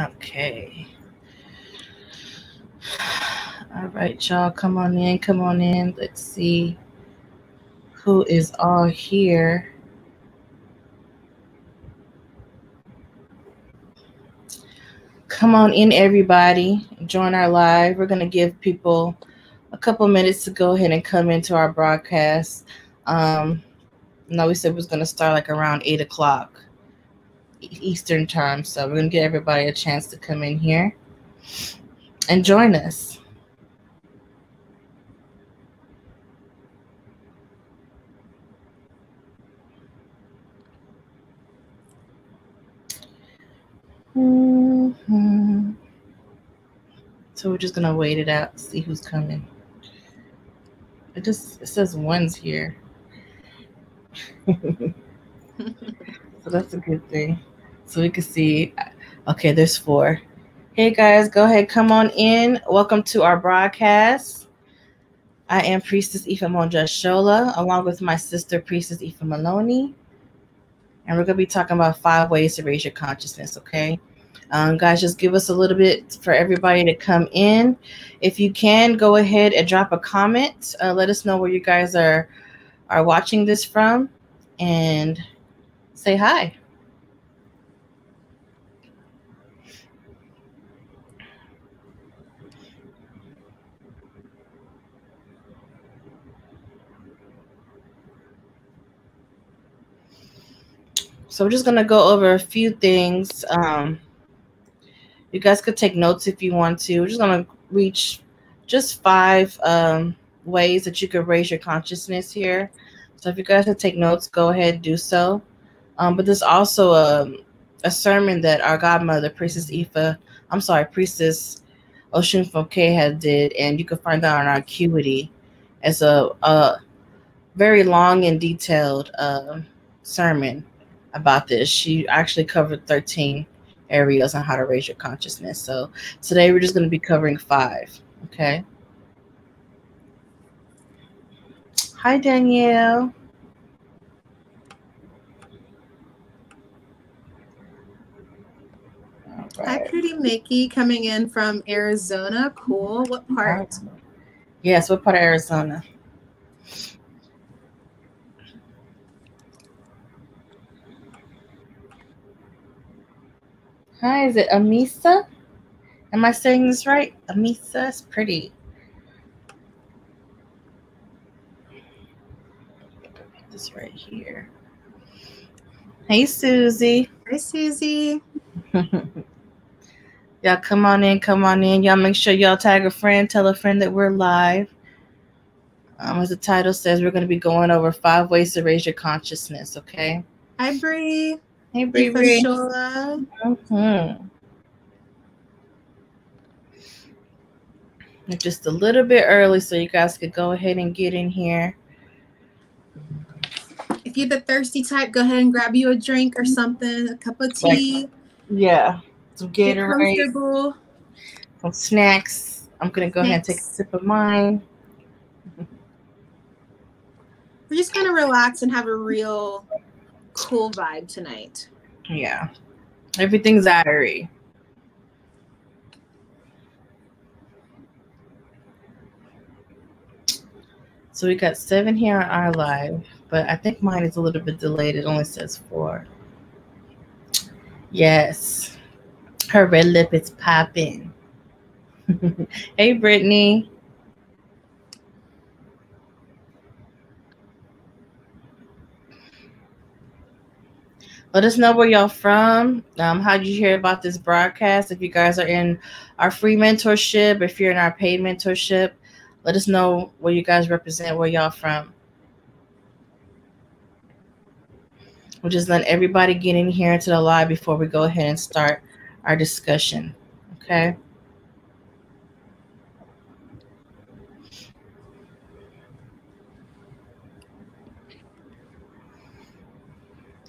Okay. All right, y'all. Come on in. Come on in. Let's see who is all here. Come on in, everybody. Join our live. We're going to give people a couple minutes to go ahead and come into our broadcast. No, we said it was going to start like around 8 o'clock Eastern time. So we're going to give everybody a chance to come in here and join us. Mm-hmm. So we're just going to wait it out, see who's coming. It says one's here. So that's a good thing. So we can see. Okay, there's 4. Hey guys, go ahead, come on in. Welcome to our broadcast. I am Priestess Ifa Monjashola, along with my sister Priestess Ifa Maloney. And we're going to be talking about 5 ways to raise your consciousness, okay? Guys, just give us a little bit for everybody to come in. If you can, go ahead and drop a comment. Let us know where you guys are watching this from. And say hi. So we're just going to go over a few things. You guys could take notes if you want to. We're just going to reach just 5 ways that you could raise your consciousness here. So if you guys could take notes, go ahead and do so. But there's also a sermon that our godmother, Priestess Oshunfoke had did, and you can find that on our Acuity as a very long and detailed sermon about this. She actually covered 13 areas on how to raise your consciousness. So today we're just going to be covering 5. Okay. Hi, Danielle. Right. Hi, Pretty Mickey, coming in from Arizona. Cool. What part? Yes, what part of Arizona? Hi, is it Amisa? Am I saying this right? Amisa is pretty. Put this right here. Hey, Susie. Hi, Susie. Y'all come on in, come on in. Y'all make sure y'all tag a friend, tell a friend that we're live. As the title says, we're going to be going over 5 ways to raise your consciousness, okay? Hi, Bree. Hey, Bree. Mm-hmm. We're just a little bit early, so you guys could go ahead and get in here. If you're the thirsty type, go ahead and grab you a drink or something, a cup of tea. Yeah, some Gatorade. Get comfortable. Some snacks. I'm going to go ahead and take a sip of mine. We're just going to relax and have a real cool vibe tonight. Yeah. Everything's airy. So we got 7 here on our live, but I think mine is a little bit delayed. It only says 4. Yes. Her red lip is popping. Hey, Brittany. Let us know where y'all from. How did you hear about this broadcast? If you guys are in our free mentorship, if you're in our paid mentorship, let us know where you guys represent, where y'all from. We'll just let everybody get in here into the live before we go ahead and start our discussion. Okay?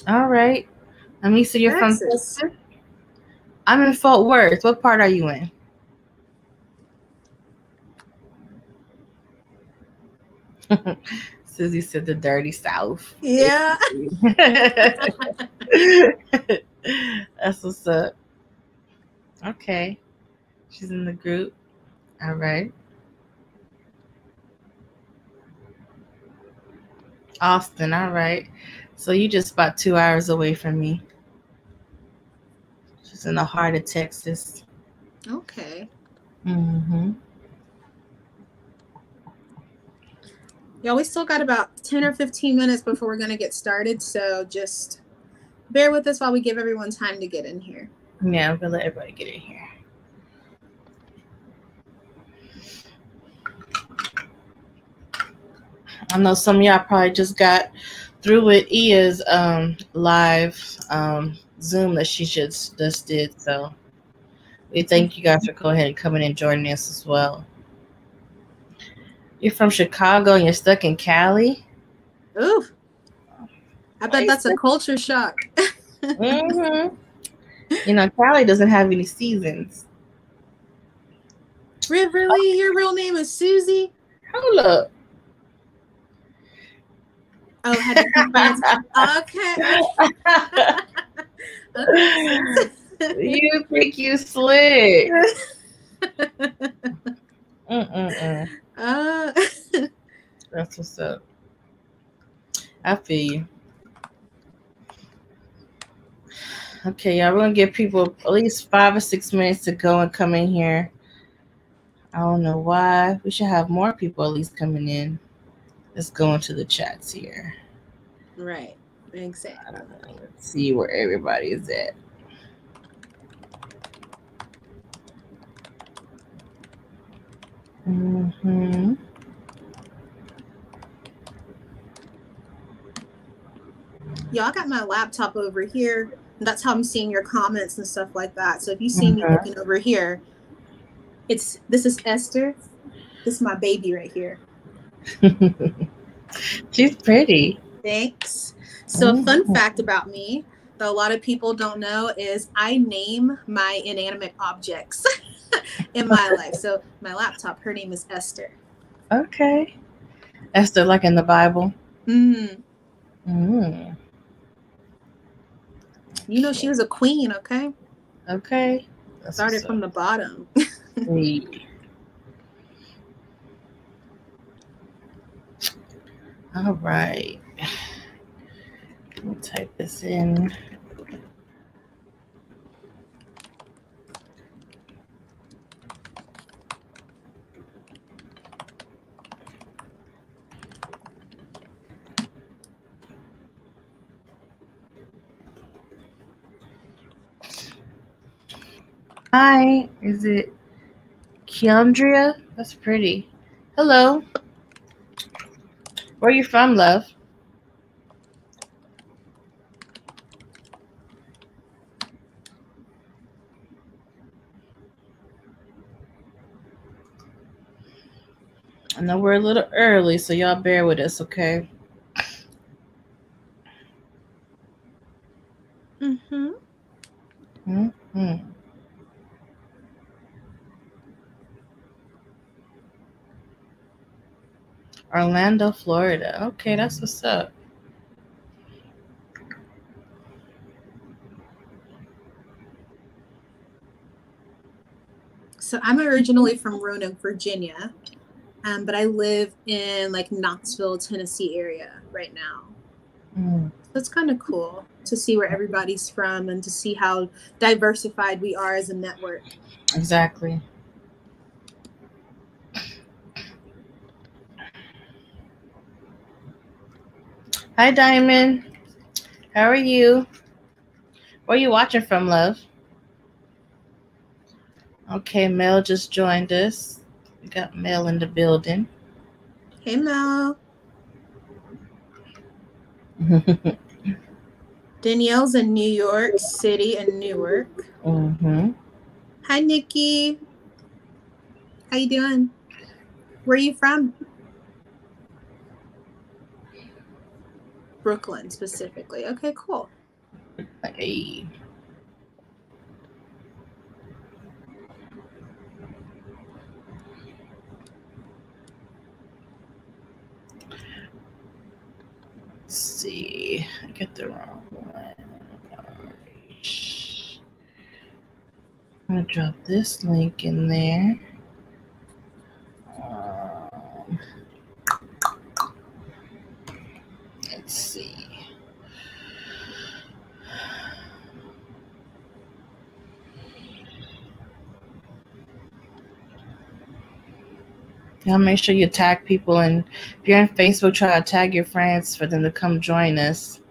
All right. Amisa, you're from Texas? I'm in Fort Worth. What part are you in? Susie said the dirty South. Yeah. That's what's up. Okay. She's in the group. All right. Austin. All right. So you just about 2 hours away from me. She's in the heart of Texas. Okay. Mm-hmm. Yeah, we still got about 10 or 15 minutes before we're going to get started. So just bear with us while we give everyone time to get in here. Yeah, I'm going to let everybody get in here. I know some of y'all probably just got through with Ia's live Zoom that she just did. So we thank you guys for going ahead and coming and joining us as well. You're from Chicago and you're stuck in Cali? Ooh. I bet that's a culture shock. Mm-hmm. You know, Cali doesn't have any seasons. Really? Your real name is Susie? Hold up. Oh, had to be friends. Okay. Okay. You think you slick. That's what's up. I feel you. Okay, y'all, we're going to give people at least 5 or 6 minutes to go and come in here. I don't know why. We should have more people at least coming in. Let's go into the chats here. Right. Exactly. Let's see where everybody is at. Mm-hmm. Y'all got my laptop over here. And that's how I'm seeing your comments and stuff like that. So if you see me looking over here, this is Esther. This is my baby right here. She's pretty. Thanks. So a fun fact about me that a lot of people don't know is I name my inanimate objects in my life. So my laptop, her name is Esther. Okay. Esther, like in the Bible? You know, she was a queen, okay? Okay. Started from the bottom. All right. Let me type this in. Hi, is it Keandria? That's pretty. Hello. Where are you from, love? I know we're a little early, so y'all bear with us, okay? Orlando, Florida. Okay, that's what's up. So I'm originally from Roanoke, Virginia, but I live in like Knoxville, Tennessee area right now. So it's kind of cool to see where everybody's from and to see how diversified we are as a network. Exactly. Hi, Diamond. How are you? Where are you watching from, love? Okay, Mel just joined us. We got Mel in the building. Hey, Mel. Danielle's in New York City and Newark. Hi, Nikki. How you doing? Where are you from? Brooklyn, specifically. Okay, cool. Hey. Let's see. I get the wrong one. I'm going to drop this link in there. Let's see. Y'all make sure you tag people, and if you're on Facebook, try to tag your friends for them to come join us.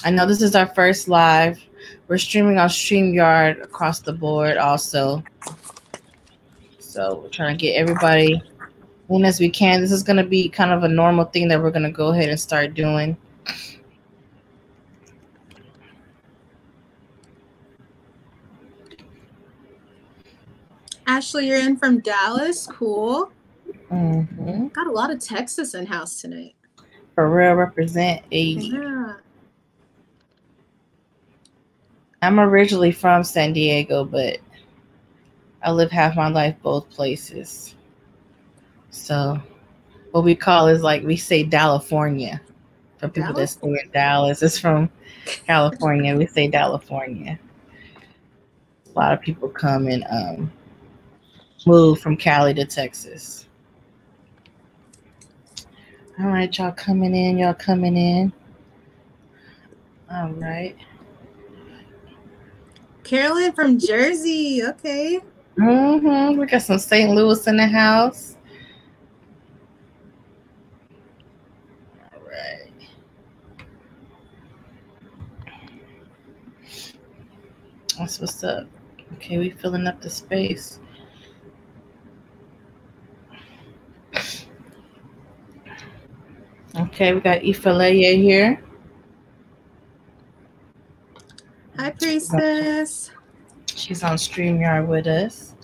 I know this is our first live. We're streaming on StreamYard across the board also. So we're trying to get everybody in as we can. This is going to be kind of a normal thing that we're going to go ahead and start doing. Ashley, you're in from Dallas. Cool. Mm-hmm. Got a lot of Texas in house tonight. For real, represent 80. Yeah. I'm originally from San Diego, but I live half my life both places. So what we call is like we say California. For people that stay in Dallas, it's from California. We say California. A lot of people come and move from Cali to Texas. All right, y'all coming in. Y'all coming in. All right. Carolyn from Jersey. Okay. Mm-hmm. We got some St. Louis in the house. All right. That's what's up. Okay, we filling up the space. Okay, we got Ifaleye here. Hi, Priestess. She's on StreamYard with us.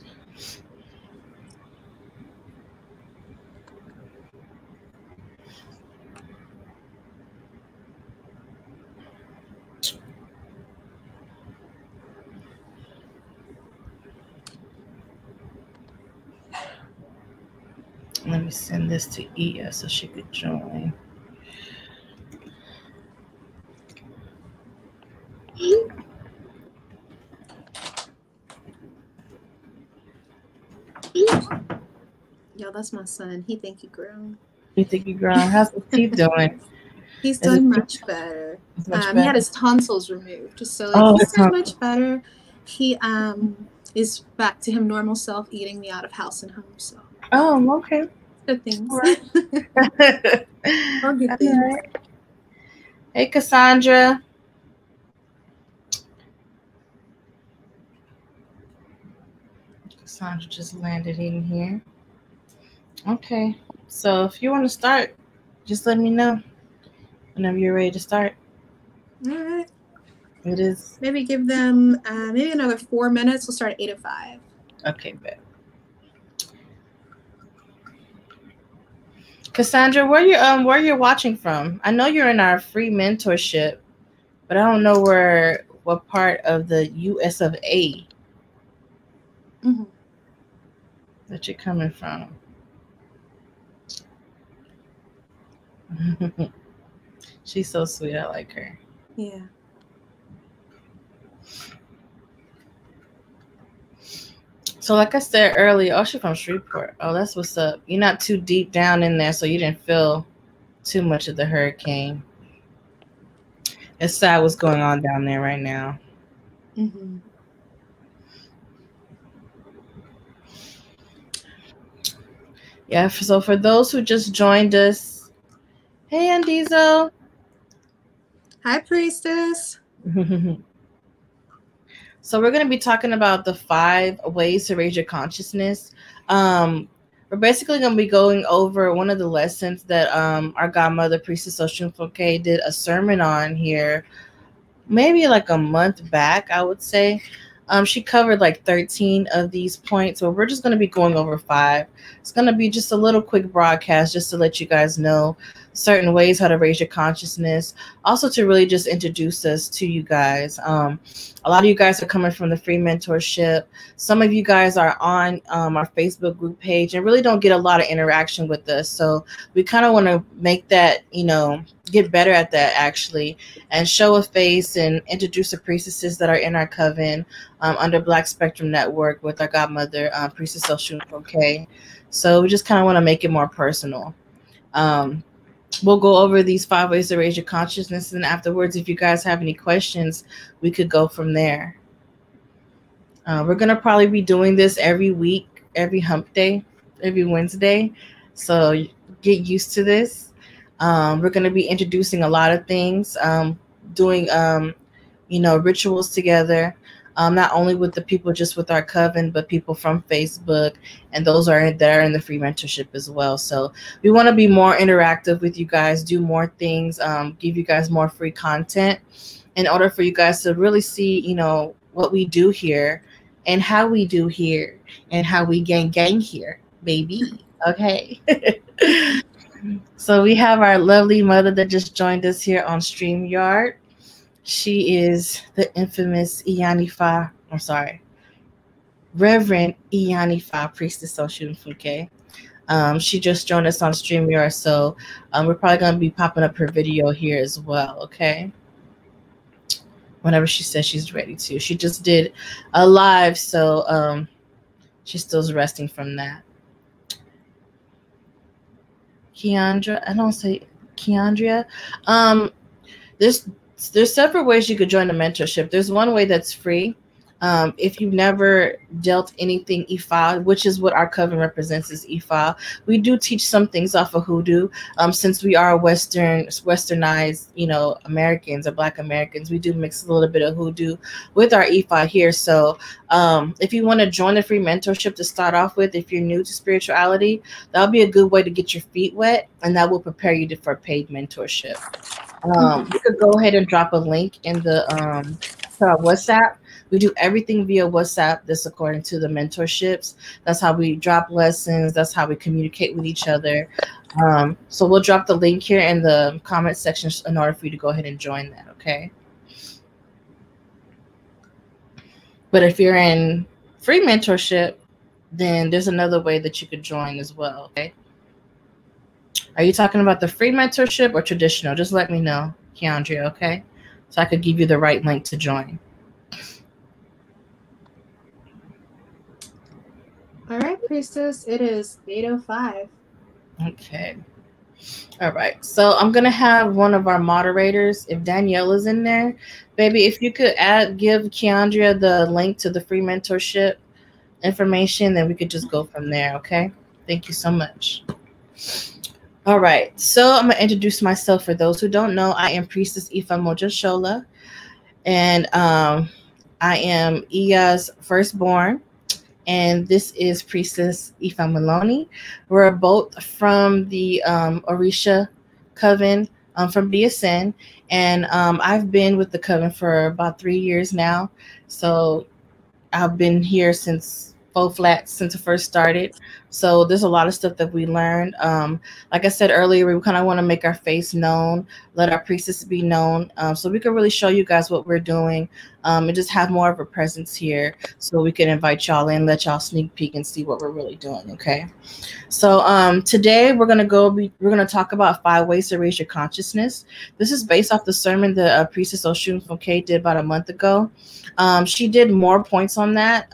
Let me send this to Iya so she could join. Yo, that's my son. He think he grown. You think you grown? How's the teeth doing? He's doing much better. He had his tonsils removed, so he's doing much better. He is back to him normal self, eating me out of house and home. So okay, good things. Right. All good things. Right. Hey, Cassandra. Cassandra just landed in here. Okay, so if you want to start, just let me know whenever you're ready to start. All right. It is. Maybe give them maybe another 4 minutes. We'll start at 8:05. Okay, bet. Cassandra, where you're watching from? I know you're in our free mentorship, but I don't know what part of the US of A that you're coming from. She's so sweet. I like her. Yeah. So like I said earlier, she's from Shreveport. Oh, that's what's up. You're not too deep down in there, so you didn't feel too much of the hurricane. It's sad what's going on down there right now. Mm-hmm. Yeah, so for those who just joined us, hey, Andizo. Hi, Priestess. So we're going to be talking about the 5 ways to raise your consciousness. We're basically going to be going over one of the lessons that our godmother, Priestess Oshunfoke, did a sermon on here, maybe like a month back, I would say. She covered like 13 of these points, but we're just going to be going over 5. It's going to be just a little quick broadcast just to let you guys know certain ways how to raise your consciousness, also to really just introduce us to you guys. A lot of you guys are coming from the free mentorship. Some of you guys are on our Facebook group page and really don't get a lot of interaction with us. So we kind of want to make that, you know, get better at that actually, and show a face and introduce the priestesses that are in our coven under Black Spectrum Network with our godmother, Priestess Oshun K. So we just kind of want to make it more personal. We'll go over these 5 ways to raise your consciousness, and afterwards, if you guys have any questions, we could go from there. We're going to probably be doing this every week, every hump day, every Wednesday. So get used to this. We're going to be introducing a lot of things, doing, you know, rituals together. Not only with the people just with our coven, but people from Facebook, and those are there in the free mentorship as well. So we want to be more interactive with you guys, do more things, give you guys more free content in order for you guys to really see, you know, what we do here and how we do here and how we gang here, baby. Okay. So we have our lovely mother that just joined us here on StreamYard. She is the infamous Iyanifa, I'm sorry, Reverend Iyanifa, Priestess Oshun Funke. She just joined us on StreamYard, so we're probably going to be popping up her video here as well, okay? Whenever she says she's ready to. She just did a live, so she's still resting from that. Keandra, I don't say Keandria. There's several ways you could join the mentorship. There's one way that's free. If you've never dealt anything Ifa, which is what our coven represents as Ifa, we do teach some things off of hoodoo. Since we are westernized, you know, Americans or Black Americans, we do mix a little bit of hoodoo with our Ifa here. So if you want to join the free mentorship to start off with, if you're new to spirituality, that'll be a good way to get your feet wet, and that will prepare you for paid mentorship. You could go ahead and drop a link in the to our WhatsApp. We do everything via WhatsApp. This according to the mentorships. That's how we drop lessons. That's how we communicate with each other. So we'll drop the link here in the comment section in order for you to go ahead and join that, okay? But if you're in free mentorship, then there's another way that you could join as well, okay? Are you talking about the free mentorship or traditional? Just let me know, Keandria, okay? So I could give you the right link to join. All right, Priestess, it is 8:05. Okay. All right. So I'm going to have one of our moderators, if Danielle is in there, baby, if you could give Keandria the link to the free mentorship information, then we could just go from there, okay? Thank you so much. All right, so I'm going to introduce myself. For those who don't know, I am Priestess Ifa Mojashola, and I am Iya's firstborn, and this is Priestess Ifa Maloney. We're both from the Orisha Coven from BSN, and I've been with the Coven for about 3 years now, so I've been here since full flat since it first started. So there's a lot of stuff that we learned. Like I said earlier, we kind of want to make our face known, let our priestess be known, so we can really show you guys what we're doing, and just have more of a presence here so we can invite y'all in, let y'all sneak peek and see what we're really doing, okay? So today we're gonna talk about 5 ways to raise your consciousness. This is based off the sermon that Priestess Oshun Funke did about a month ago. She did more points on that.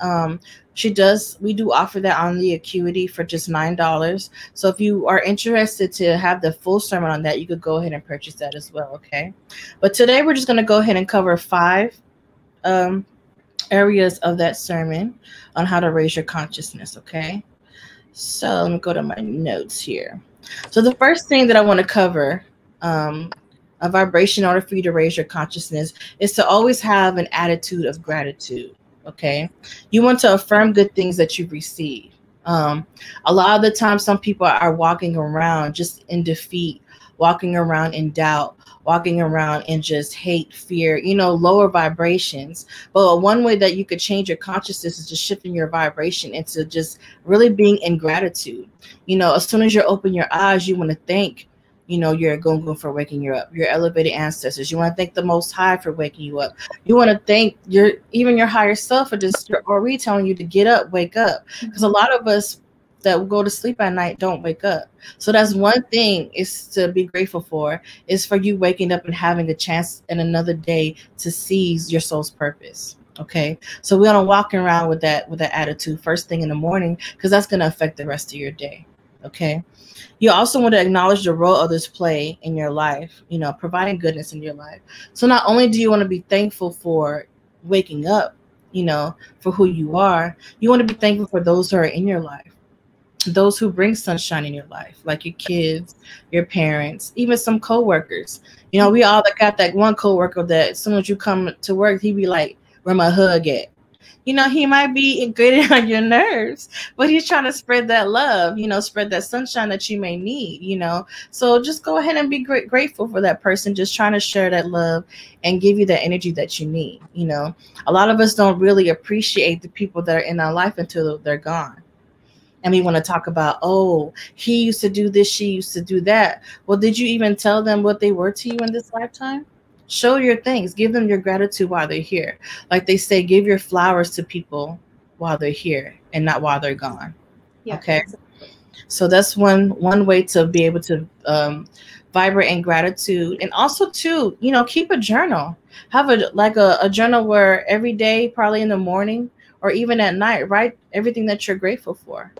We do offer that on the Acuity for just $9. So if you are interested to have the full sermon on that, you could go ahead and purchase that as well, okay? But today we're just going to go ahead and cover 5 areas of that sermon on how to raise your consciousness, okay? So let me go to my notes here. So the first thing that I want to cover, a vibration in order for you to raise your consciousness, is to always have an attitude of gratitude. Okay, you want to affirm good things that you've received. A lot of the time, some people are walking around just in defeat, walking around in doubt, walking around in just hate, fear, you know, lower vibrations. But one way that you could change your consciousness is just shifting your vibration into just really being in gratitude. You know, as soon as you open your eyes, you want to thank your gungun for waking you up, your elevated ancestors. You want to thank the Most High for waking you up. You want to thank your higher self for just your Ori telling you to get up, wake up. Because a lot of us that go to sleep at night don't wake up. So that's one thing is to be grateful for, is for you waking up and having a chance in another day to seize your soul's purpose. Okay, so we don't walk around with that attitude first thing in the morning, because that's going to affect the rest of your day. Okay, you also want to acknowledge the role others play in your life, providing goodness in your life. So not only do you want to be thankful for waking up, for who you are, you want to be thankful for those who are in your life, those who bring sunshine in your life, like your kids, your parents, even some coworkers. We all got that one coworker that as soon as you come to work, he be like, "Where my hug at?" He might be grating on your nerves, but he's trying to spread that love, spread that sunshine that you may need, So just go ahead and be grateful for that person, just trying to share that love and give you the energy that you need. A lot of us don't really appreciate the people that are in our life until they're gone. And we want to talk about, oh, he used to do this, she used to do that. Well, did you even tell them what they were to you in this lifetime? Show your things. Give them your gratitude while they're here. Like they say, give your flowers to people while they're here and not while they're gone. Yeah, okay. Exactly. So that's one way to be able to vibrate in gratitude. And also too, keep a journal. Have a journal where every day, probably in the morning or even at night, write everything that you're grateful for.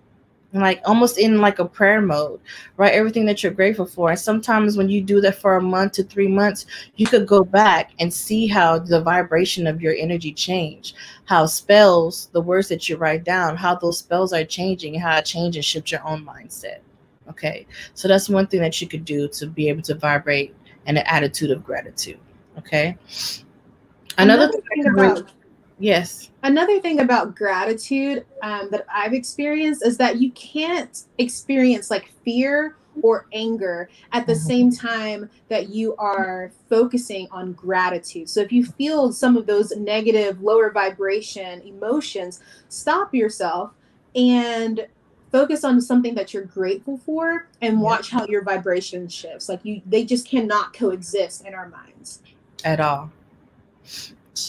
Like almost in like a prayer mode, right? Everything that you're grateful for. And sometimes when you do that for a month to 3 months, you could go back and see how the vibration of your energy change, how spells, the words that you write down, how those spells are changing, and how it changes and shifts your own mindset. Okay. So that's one thing that you could do to be able to vibrate in an attitude of gratitude. Okay. Another thing about yes. Another thing about gratitude that I've experienced is that you can't experience like fear or anger at the same time that you are focusing on gratitude. So if you feel some of those negative, lower vibration emotions, stop yourself and focus on something that you're grateful for and watch how your vibration shifts. Like they just cannot coexist in our minds. At all.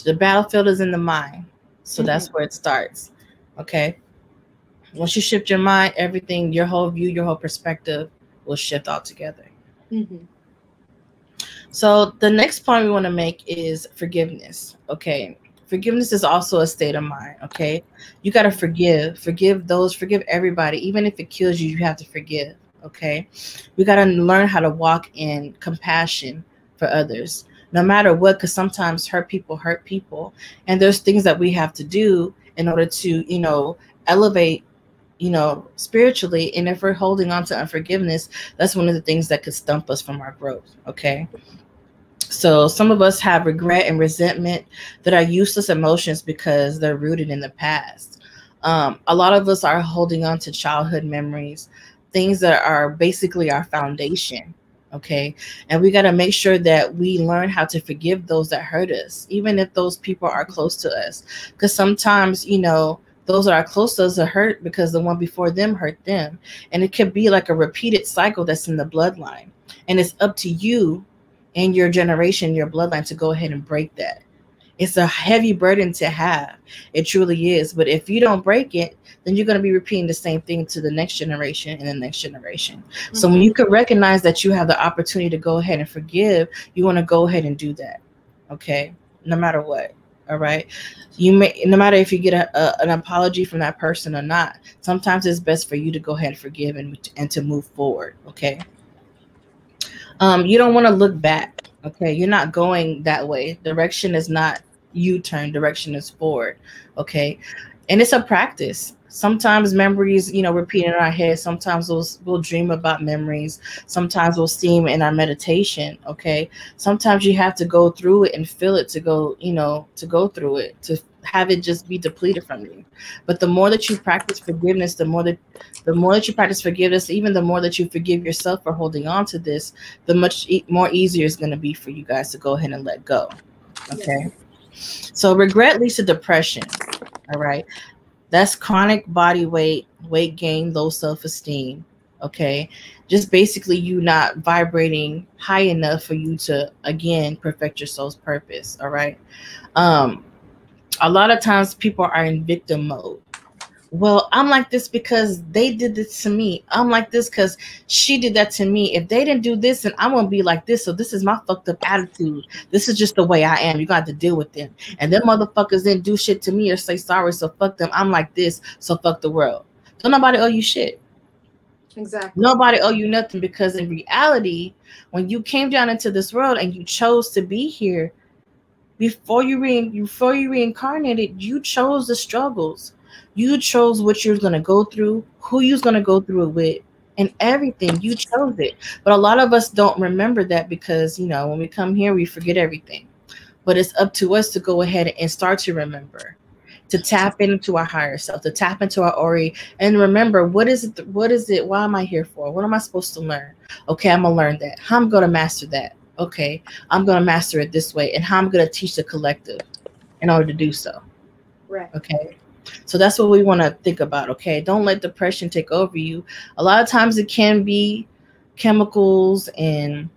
The battlefield is in the mind. So that's where it starts. Okay. Once you shift your mind, everything, your whole view, your whole perspective will shift altogether. So the next point we want to make is forgiveness. Okay. Forgiveness is also a state of mind. Okay. You got to forgive everybody. Even if it kills you, you have to forgive. Okay. We got to learn how to walk in compassion for others. No matter what, because sometimes hurt people. And there's things that we have to do in order to, elevate, spiritually. And if we're holding on to unforgiveness, that's one of the things that could stump us from our growth. Okay. So some of us have regret and resentment that are useless emotions because they're rooted in the past. A lot of us are holding on to childhood memories, things that are basically our foundation. Okay. And we got to make sure that we learn how to forgive those that hurt us, even if those people are close to us. Because sometimes, those that are close to us are hurt because the one before them hurt them. And it could be like a repeated cycle that's in the bloodline. And it's up to you and your generation, your bloodline, to go ahead and break that. It's a heavy burden to have. It truly is. But if you don't break it, then you're going to be repeating the same thing to the next generation and the next generation. So when you can recognize that you have the opportunity to go ahead and forgive, you want to go ahead and do that. Okay. No matter what. All right. No matter if you get an apology from that person or not, sometimes it's best for you to go ahead and forgive and to move forward. Okay. You don't want to look back. Okay. You're not going that way. Direction is not U-turn. Direction is forward. Okay. And it's a practice. Sometimes memories, repeat in our head. Sometimes we'll dream about memories. Sometimes we'll see them in our meditation. Okay. Sometimes you have to go through it and feel it to go through it, to have it just be depleted from you. But the more that you practice forgiveness, the more that you practice forgiveness, even the more that you forgive yourself for holding on to this, the much more easier it's going to be for you guys to go ahead and let go. Okay. So regret leads to depression. All right. That's chronic body weight gain, low self-esteem. Okay. Just basically you not vibrating high enough for you to, again, perfect your soul's purpose. All right. Um, a lot of times people are in victim mode. Well, I'm like this because they did this to me. I'm like this because she did that to me. If they didn't do this, then I'm gonna be like this. So this is my fucked up attitude. This is just the way I am. You got to deal with them. And them motherfuckers didn't do shit to me or say sorry. So fuck them. I'm like this. So fuck the world. Don't nobody owe you shit. Exactly. Nobody owe you nothing, because in reality, when you came down into this world and you chose to be here, before you reincarnated, you chose the struggles. You chose what you're going to go through, who you're going to go through it with, and everything. You chose it. But a lot of us don't remember that because, when we come here, we forget everything. But it's up to us to go ahead and start to remember, to tap into our higher self, to tap into our Ori, and remember, what is it? Why am I here for? What am I supposed to learn? Okay, I'm going to learn that. How I'm going to master that? Okay, I'm going to master it this way, and how I'm going to teach the collective in order to do so. Right. Okay. So that's what we want to think about. Okay. Don't let depression take over you. A lot of times it can be chemicals and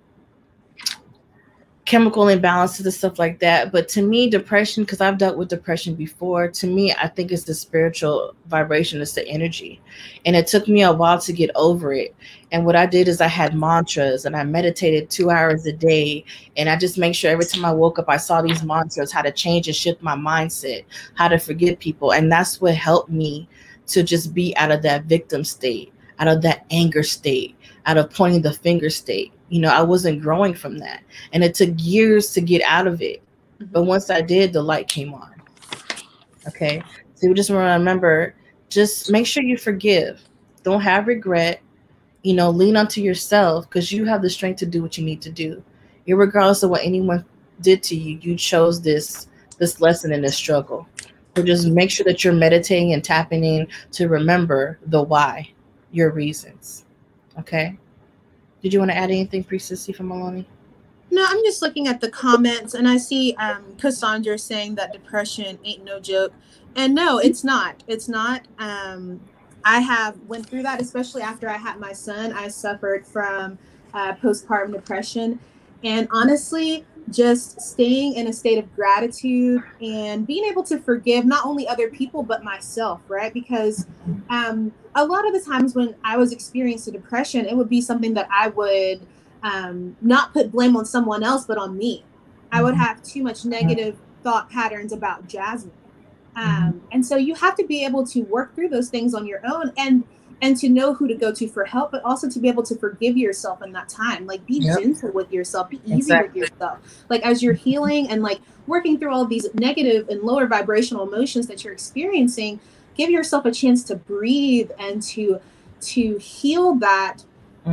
chemical imbalances and stuff like that. But to me, depression, because I've dealt with depression before, to me, I think it's the spiritual vibration, it's the energy. And it took me a while to get over it. And what I did is I had mantras and I meditated 2 hours a day. And I just make sure every time I woke up, I saw these mantras, how to change and shift my mindset, how to forgive people. And that's what helped me to just be out of that victim state, out of that anger state, out of pointing the finger state. I wasn't growing from that. And it took years to get out of it. Mm-hmm. But once I did, the light came on. Okay. So we just want to remember, just make sure you forgive. Don't have regret. Lean onto yourself, because you have the strength to do what you need to do. Irregardless of what anyone did to you, you chose this lesson in this struggle. So just make sure that you're meditating and tapping in to remember the why, your reasons. Okay. Did you want to add anything, Priestess Aoife Maloney? No, I'm just looking at the comments, and I see Cassandra saying that depression ain't no joke. And no, it's not. It's not. I have went through that, especially after I had my son. I suffered from postpartum depression. And honestly, just staying in a state of gratitude and being able to forgive not only other people, but myself, right? Because a lot of the times when I was experiencing depression, it would be something that I would not put blame on someone else, but on me. I would have too much negative thought patterns about Jasmine. And so you have to be able to work through those things on your own and to know who to go to for help, but also to be able to forgive yourself in that time. Like, be gentle with yourself, be easy with yourself. Like, as you're healing and like working through all of these negative and lower vibrational emotions that you're experiencing, give yourself a chance to breathe and to heal that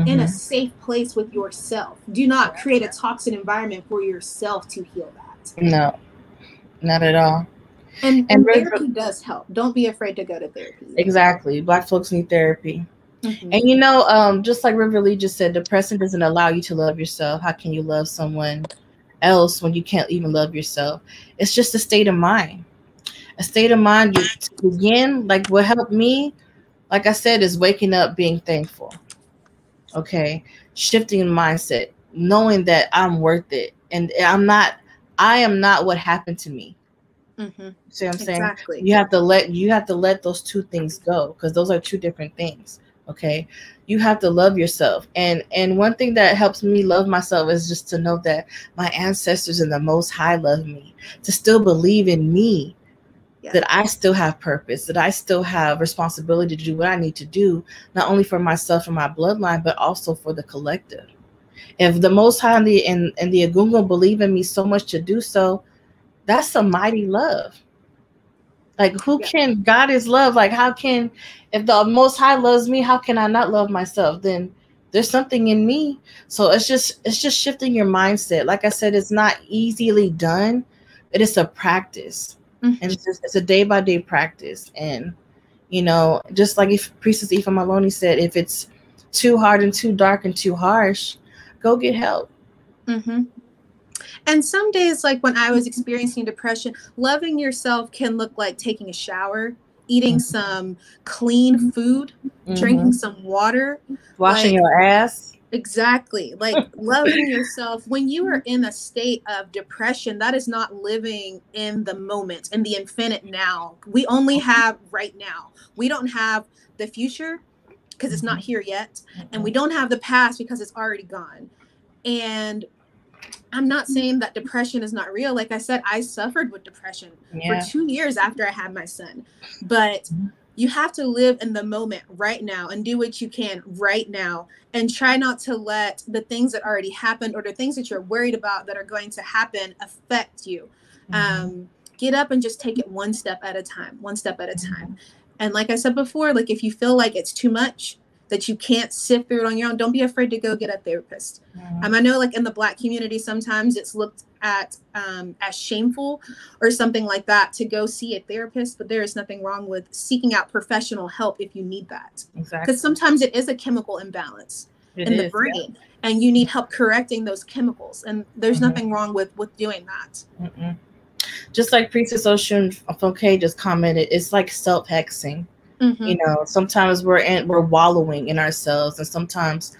in a safe place with yourself. Do not create a toxic environment for yourself to heal that. No, not at all. And therapy does help. Don't be afraid to go to therapy. Exactly. Black folks need therapy. And just like River Lee just said, depression doesn't allow you to love yourself. How can you love someone else when you can't even love yourself? It's just a state of mind. A state of mind to begin, like what helped me, like I said, is waking up, being thankful. Okay. Shifting mindset, knowing that I'm worth it. And I am not what happened to me. See what I'm saying? Exactly. You have to let those two things go, because those are two different things. Okay. You have to love yourself. And one thing that helps me love myself is just to know that my ancestors and the Most High love me, to still believe in me, that I still have purpose, that I still have responsibility to do what I need to do, not only for myself and my bloodline, but also for the collective. If the Most High and the Egungun believe in me so much to do so, that's a mighty love. Like, God is love. Like, if the Most High loves me, how can I not love myself? Then there's something in me. So it's just shifting your mindset. Like I said, it's not easily done, but it's a practice. And it's a day by day practice. And, just like if Priestess Aoife Maloney said, if it's too hard and too dark and too harsh, go get help. And some days, like when I was experiencing depression, loving yourself can look like taking a shower eating some clean food, drinking some water, washing your ass. Exactly. Like loving yourself. When you are in a state of depression, that is not living in the moment, in the infinite now. We only have right now. We don't have the future because it's not here yet. And we don't have the past because it's already gone. And I'm not saying that depression is not real. Like I said, I suffered with depression for 2 years after I had my son. But you have to live in the moment right now and do what you can right now, and try not to let the things that already happened or the things that you're worried about that are going to happen affect you. Get up and just take it one step at a time, And like I said before, like if you feel like it's too much, that you can't sift through it on your own, don't be afraid to go get a therapist. I know like in the Black community, sometimes it's looked at as shameful or something like that to go see a therapist, but there is nothing wrong with seeking out professional help if you need that. Exactly. Because sometimes it is a chemical imbalance in the brain, and you need help correcting those chemicals. And there's nothing wrong with doing that. Just like Priestess Ocean Fonke just commented, it's like self-hexing. You know, sometimes we're wallowing in ourselves, and sometimes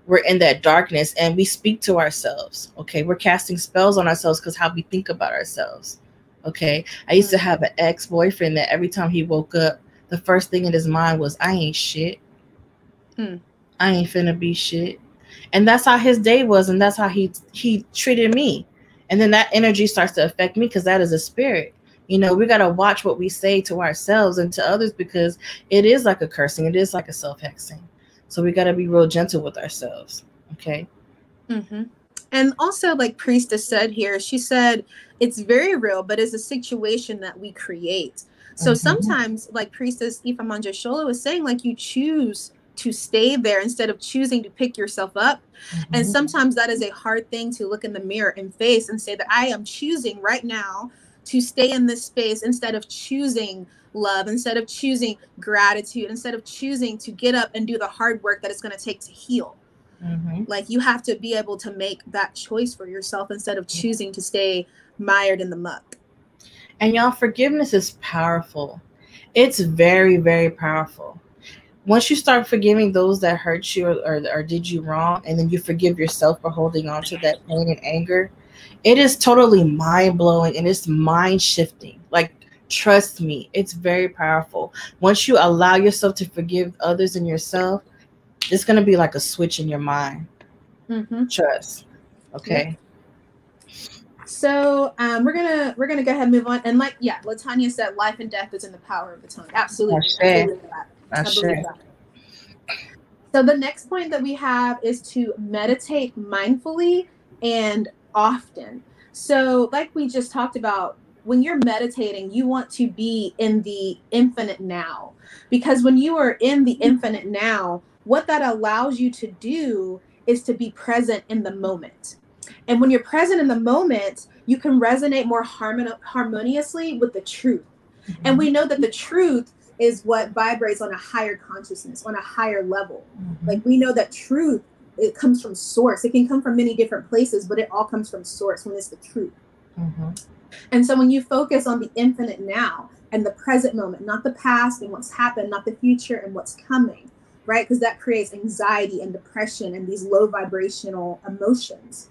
we're in that darkness and we speak to ourselves. Okay, we're casting spells on ourselves because how we think about ourselves. Okay, I used to have an ex-boyfriend that every time he woke up, the first thing in his mind was, I ain't shit. I ain't finna be shit. And that's how his day was, and that's how he treated me. And then that energy starts to affect me because that is a spirit. You know, we got to watch what we say to ourselves and to others, because it is like a cursing. It is like a self-hexing. So we got to be real gentle with ourselves. Okay. And also, like Priestess said here, she said, it's very real, but it's a situation that we create. So sometimes, like Priestess Ifa Manjashola was saying, like you choose to stay there instead of choosing to pick yourself up. And sometimes that is a hard thing to look in the mirror and face and say that I am choosing right now to stay in this space instead of choosing love, instead of choosing gratitude, instead of choosing to get up and do the hard work that it's going to take to heal. Like you have to be able to make that choice for yourself instead of choosing to stay mired in the muck. And y'all, forgiveness is powerful. It's very, very powerful. Once you start forgiving those that hurt you or did you wrong, and then you forgive yourself for holding on to that pain and anger, it is totally mind-blowing and it's mind-shifting. Like, trust me, it's very powerful. Once you allow yourself to forgive others and yourself, it's going to be like a switch in your mind. Trust. Okay. So we're gonna go ahead and move on. And like, LaTanya said, life and death is in the power of the tongue. Absolutely. I believe that. So the next point that we have is to meditate mindfully and often. So like we just talked about, when you're meditating, you want to be in the infinite now, because when you are in the infinite now, what that allows you to do is to be present in the moment. And when you're present in the moment, you can resonate more harmoniously with the truth. And we know that the truth is what vibrates on a higher consciousness, on a higher level. Like we know that truth, it comes from source. It can come from many different places, but it all comes from source when it's the truth. And so when you focus on the infinite now and the present moment, not the past and what's happened, not the future and what's coming, right? Because that creates anxiety and depression and these low vibrational emotions.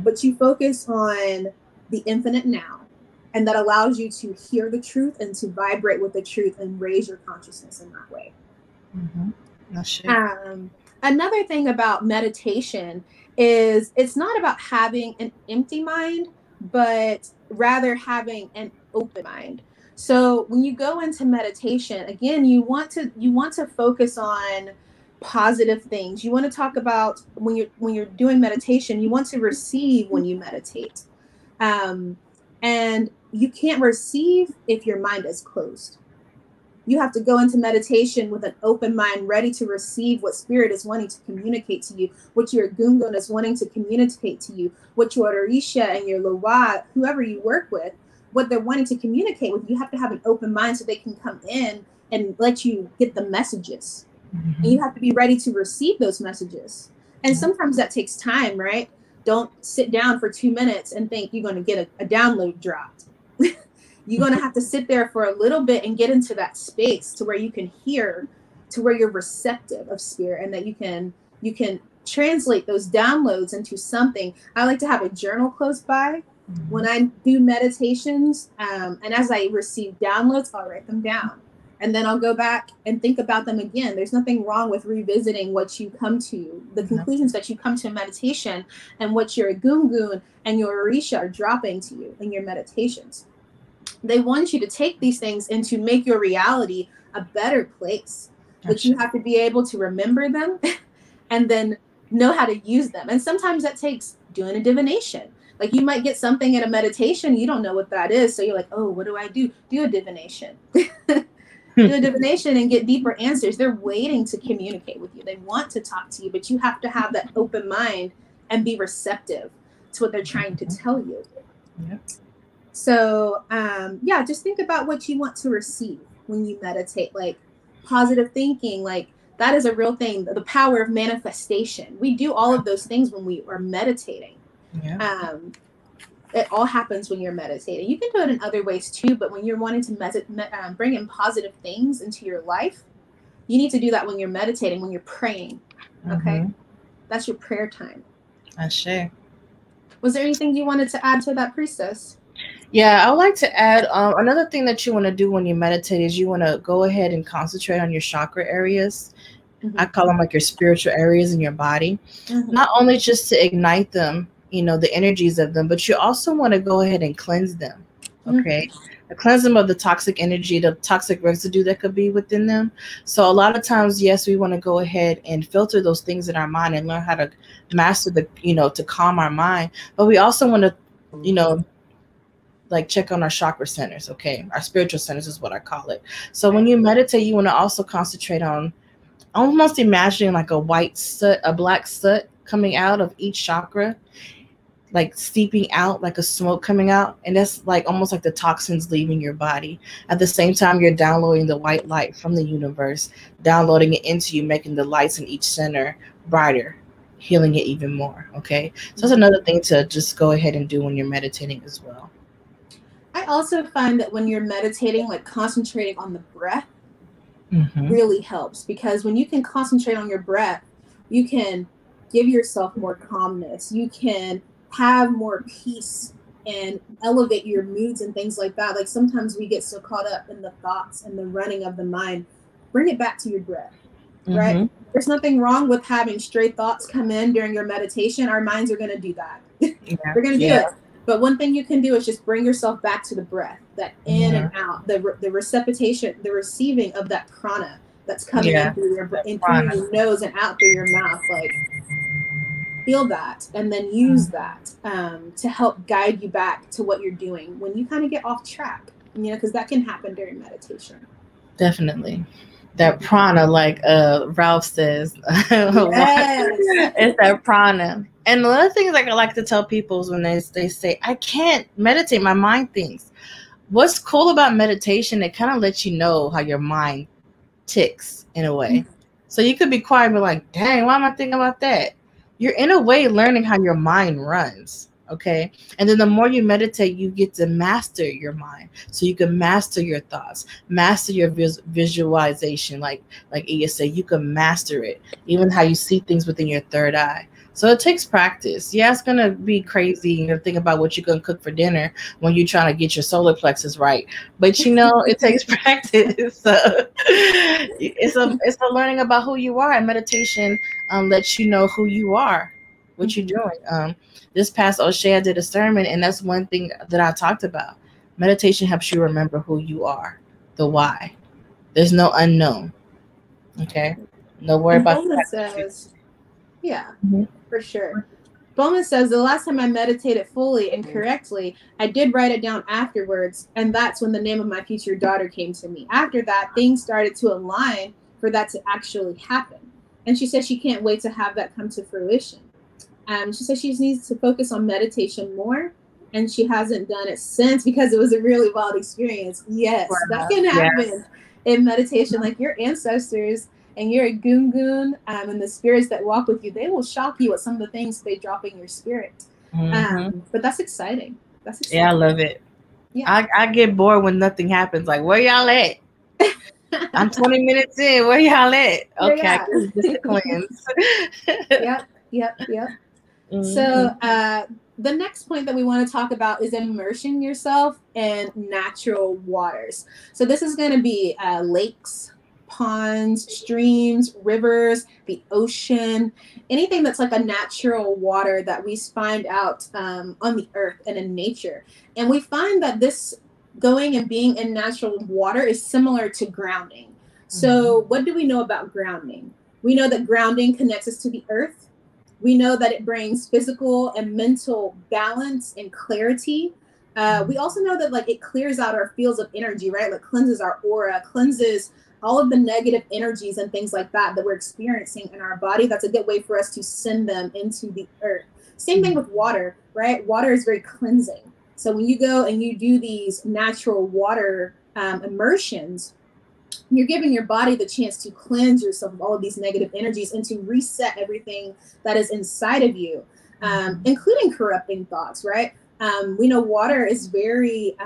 But you focus on the infinite now, and that allows you to hear the truth and to vibrate with the truth and raise your consciousness in that way. Another thing about meditation is it's not about having an empty mind, but rather having an open mind. So when you go into meditation, again, you want to focus on positive things. You want to talk about when you're doing meditation, you want to receive when you meditate. And you can't receive if your mind is closed. You have to go into meditation with an open mind, ready to receive what spirit is wanting to communicate to you, what your gungun is wanting to communicate to you, what your Orisha and your Loa, whoever you work with, what they're wanting to communicate with. You have to have an open mind so they can come in and let you get the messages. And you have to be ready to receive those messages. And sometimes that takes time, right? Don't sit down for 2 minutes and think you're going to get a download dropped. You're going to have to sit there for a little bit and get into that space to where you can hear, to where you're receptive of spirit, and that you can translate those downloads into something. I like to have a journal close by when I do meditations, and as I receive downloads, I'll write them down, and then I'll go back and think about them again. There's nothing wrong with revisiting what you come to, the conclusions that you come to in meditation, and what your Gungun and your Orisha are dropping to you in your meditations. They want you to take these things and to make your reality a better place, but you have to be able to remember them and then know how to use them. And sometimes that takes doing a divination. Like you might get something in a meditation, you don't know what that is. So you're like, oh, what do I do? Do a divination. Do a divination and get deeper answers. They're waiting to communicate with you. They want to talk to you, but you have to have that open mind and be receptive to what they're trying to tell you. Yep. So, yeah, just think about what you want to receive when you meditate, like positive thinking, like that is a real thing. The power of manifestation. We do all of those things when we are meditating. Yeah. It all happens when you're meditating. You can do it in other ways too, but when you're wanting to bring in positive things into your life, you need to do that when you're meditating, when you're praying. Okay, that's your prayer time. Ashe. Was there anything you wanted to add to that, priestess? Yeah, I would like to add another thing that you want to do when you meditate is you want to go ahead and concentrate on your chakra areas. I call them like your spiritual areas in your body. Not only just to ignite them, you know, the energies of them, but you also want to go ahead and cleanse them. Okay. Cleanse them of the toxic energy, the toxic residue that could be within them. So a lot of times, yes, we want to go ahead and filter those things in our mind and learn how to master the, you know, to calm our mind. But we also want to, you know, like check on our chakra centers. Okay. Our spiritual centers is what I call it. So when you meditate, you want to also concentrate on almost imagining like a white soot, a black soot coming out of each chakra, like steeping out, like a smoke coming out. And that's like almost like the toxins leaving your body. At the same time, you're downloading the white light from the universe, downloading it into you, making the lights in each center brighter, healing it even more. Okay. So that's another thing to just go ahead and do when you're meditating as well. I also find that when you're meditating, like concentrating on the breath really helps, because when you can concentrate on your breath, you can give yourself more calmness. You can have more peace and elevate your moods and things like that. Like sometimes we get so caught up in the thoughts and the running of the mind. Bring it back to your breath, right? There's nothing wrong with having stray thoughts come in during your meditation. Our minds are going to do that. They're going to do it. But one thing you can do is just bring yourself back to the breath, that in and out, the receptation, the receiving of that prana that's coming in through your nose and out through your mouth. Like, feel that and then use that to help guide you back to what you're doing when you kind of get off track, you know, because that can happen during meditation. Definitely. That prana, like Ralph says, it's that prana. And the other thing like I like to tell people is when they say, I can't meditate, my mind thinks. What's cool about meditation, it kind of lets you know how your mind ticks in a way. So you could be quiet and be like, dang, why am I thinking about that? You're in a way learning how your mind runs. Okay. And then the more you meditate, you get to master your mind. So you can master your thoughts, master your visualization. Like Iya said, you can master it. Even how you see things within your third eye. So it takes practice. Yeah, it's going to be crazy. You know, think about what you're going to cook for dinner when you're trying to get your solar plexus right. But, you know, it takes practice. So it's a learning about who you are. And meditation lets you know who you are, what you're doing. This past O'Shea, I did a sermon, and that's one thing that I talked about. Meditation helps you remember who you are, the why. There's no unknown. Okay? No worry about that. Yeah, for sure. Bowman says, the last time I meditated fully and correctly, I did write it down afterwards, and that's when the name of my future daughter came to me. After that, things started to align for that to actually happen. And she says she can't wait to have that come to fruition. She says she needs to focus on meditation more, and she hasn't done it since because it was a really wild experience. Yes, that can happen in meditation. Like your ancestors and your Gungun and the spirits that walk with you, they will shock you at some of the things they drop in your spirit. But that's exciting. That's exciting. Yeah, I love it. Yeah. I get bored when nothing happens. Like, where y'all at? I'm 20 minutes in. Where y'all at? Okay, I guess it's just a cleanse. Yep. Mm-hmm. So the next point that we want to talk about is immersing yourself in natural waters. So this is going to be lakes, ponds, streams, rivers, the ocean, anything that's like a natural water that we find out on the earth and in nature. And we find that this going and being in natural water is similar to grounding. So what do we know about grounding? We know that grounding connects us to the earth. We know that it brings physical and mental balance and clarity. We also know that like it clears out our fields of energy, right? Like cleanses our aura, cleanses all of the negative energies and things like that we're experiencing in our body. That's a good way for us to send them into the earth. Same thing with water, right? Water is very cleansing. So when you go and you do these natural water immersions, you're giving your body the chance to cleanse yourself of all of these negative energies and to reset everything that is inside of you, including corrupting thoughts, right? We know water is very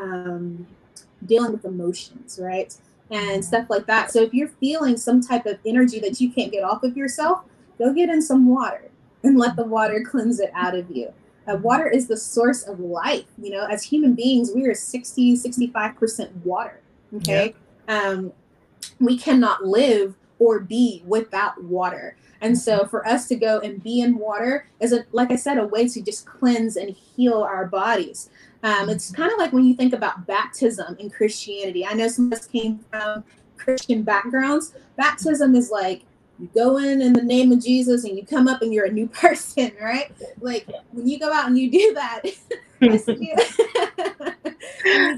dealing with emotions, right? And stuff like that. So if you're feeling some type of energy that you can't get off of yourself, go get in some water and let the water cleanse it out of you. Water is the source of life. You know, as human beings, we are 65% water. Okay. Yeah. We cannot live or be without water. And so for us to go and be in water is, like I said, a way to just cleanse and heal our bodies. It's kind of like when you think about baptism in Christianity. I know some of us came from Christian backgrounds. Baptism is like you go in the name of Jesus and you come up and you're a new person, right? Like when you go out and you do that, when you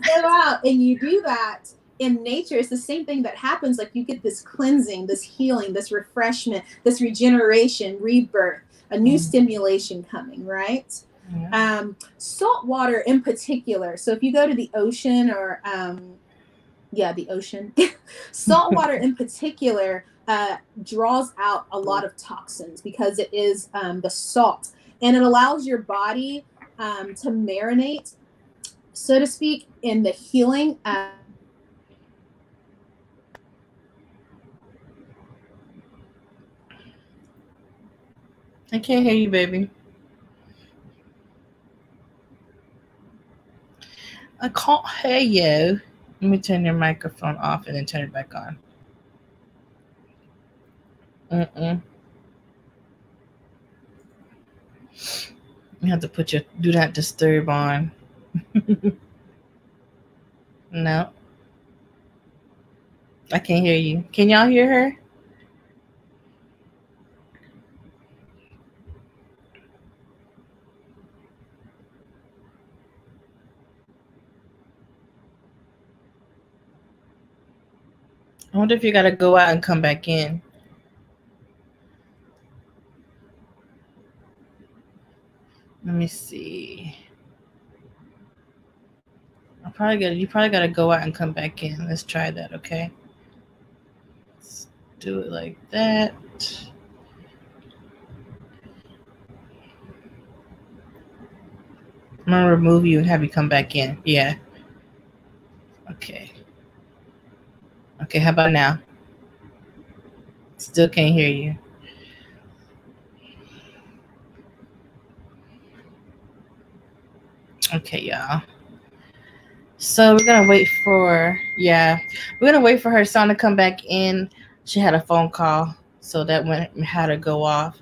go out and you do that, in nature, it's the same thing that happens. Like you get this cleansing, this healing, this refreshment, this regeneration, rebirth, a new stimulation coming, right? Yeah. Salt water in particular. So if you go to the ocean or, the ocean, salt water in particular draws out a lot of toxins because it is the salt, and it allows your body to marinate, so to speak, in the healing. I can't hear you, baby. I can't hear you. Let me turn your microphone off and then turn it back on. You have to put your do not disturb on. No. I can't hear you. Can y'all hear her? I wonder if you got to go out and come back in. Let me see. You probably got to go out and come back in. Let's try that, okay? Let's do it like that. I'm going to remove you and have you come back in. Yeah. Okay. Okay, how about now? Still can't hear you. Okay, y'all. So we're gonna wait for her son to come back in. She had a phone call, so that had to go off.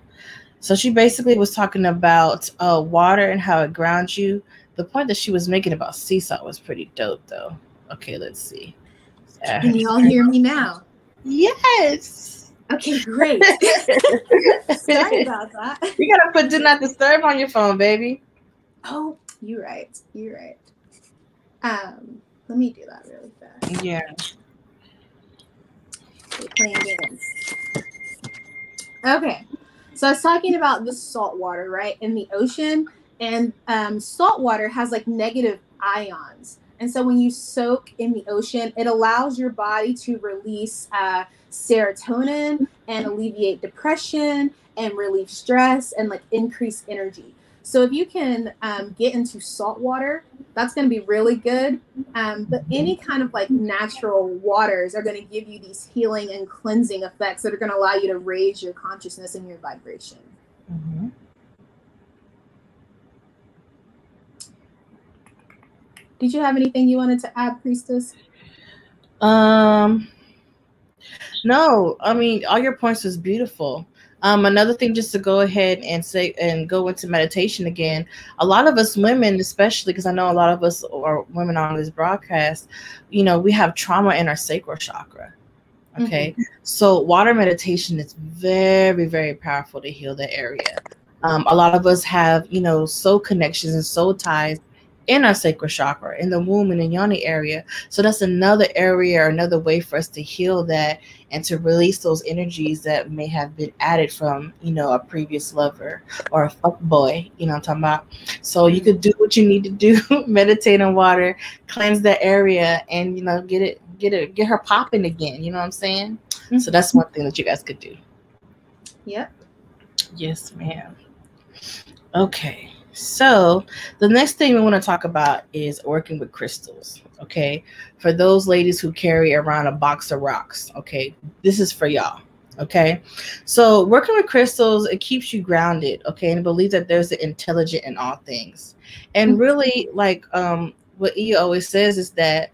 So she basically was talking about water and how it grounds you. The point that she was making about sea salt was pretty dope, though. Okay, let's see. Can you all hear me now? Yes. Okay, great. Sorry about that. You gotta put do not disturb on your phone, baby. Oh, you're right. Let me do that really fast. Yeah. We're playing games. Okay. So I was talking about the salt water, right, in the ocean, and salt water has like negative ions. And so when you soak in the ocean, it allows your body to release serotonin and alleviate depression and relieve stress and like increase energy. So if you can get into salt water, That's going to be really good. But any kind of like natural waters are going to give you these healing and cleansing effects that are going to allow you to raise your consciousness and your vibration. Mm-hmm. Did you have anything you wanted to add, Priestess? No, I mean, all your points was beautiful. Another thing, just to go ahead and say and go into meditation again. A lot of us women, especially because I know a lot of us are women on this broadcast, we have trauma in our sacral chakra. Okay. Mm-hmm. So water meditation is very, very powerful to heal the area. A lot of us have, soul connections and soul ties in our sacral chakra, in the womb and the yoni area. So that's another area or another way for us to heal that and to release those energies that may have been added from, a previous lover or a fuck boy, I'm talking about. So you could do what you need to do, meditate on water, cleanse that area, and, get her popping again. You know what I'm saying? Mm-hmm. So that's one thing that you guys could do. Yep. Yes, ma'am. Okay. So the next thing we want to talk about is working with crystals. Okay. For those ladies who carry around a box of rocks. Okay. This is for y'all. Okay. So working with crystals, it keeps you grounded. Okay. And believe that there's an intelligent in all things. And really, like what Iya always says is that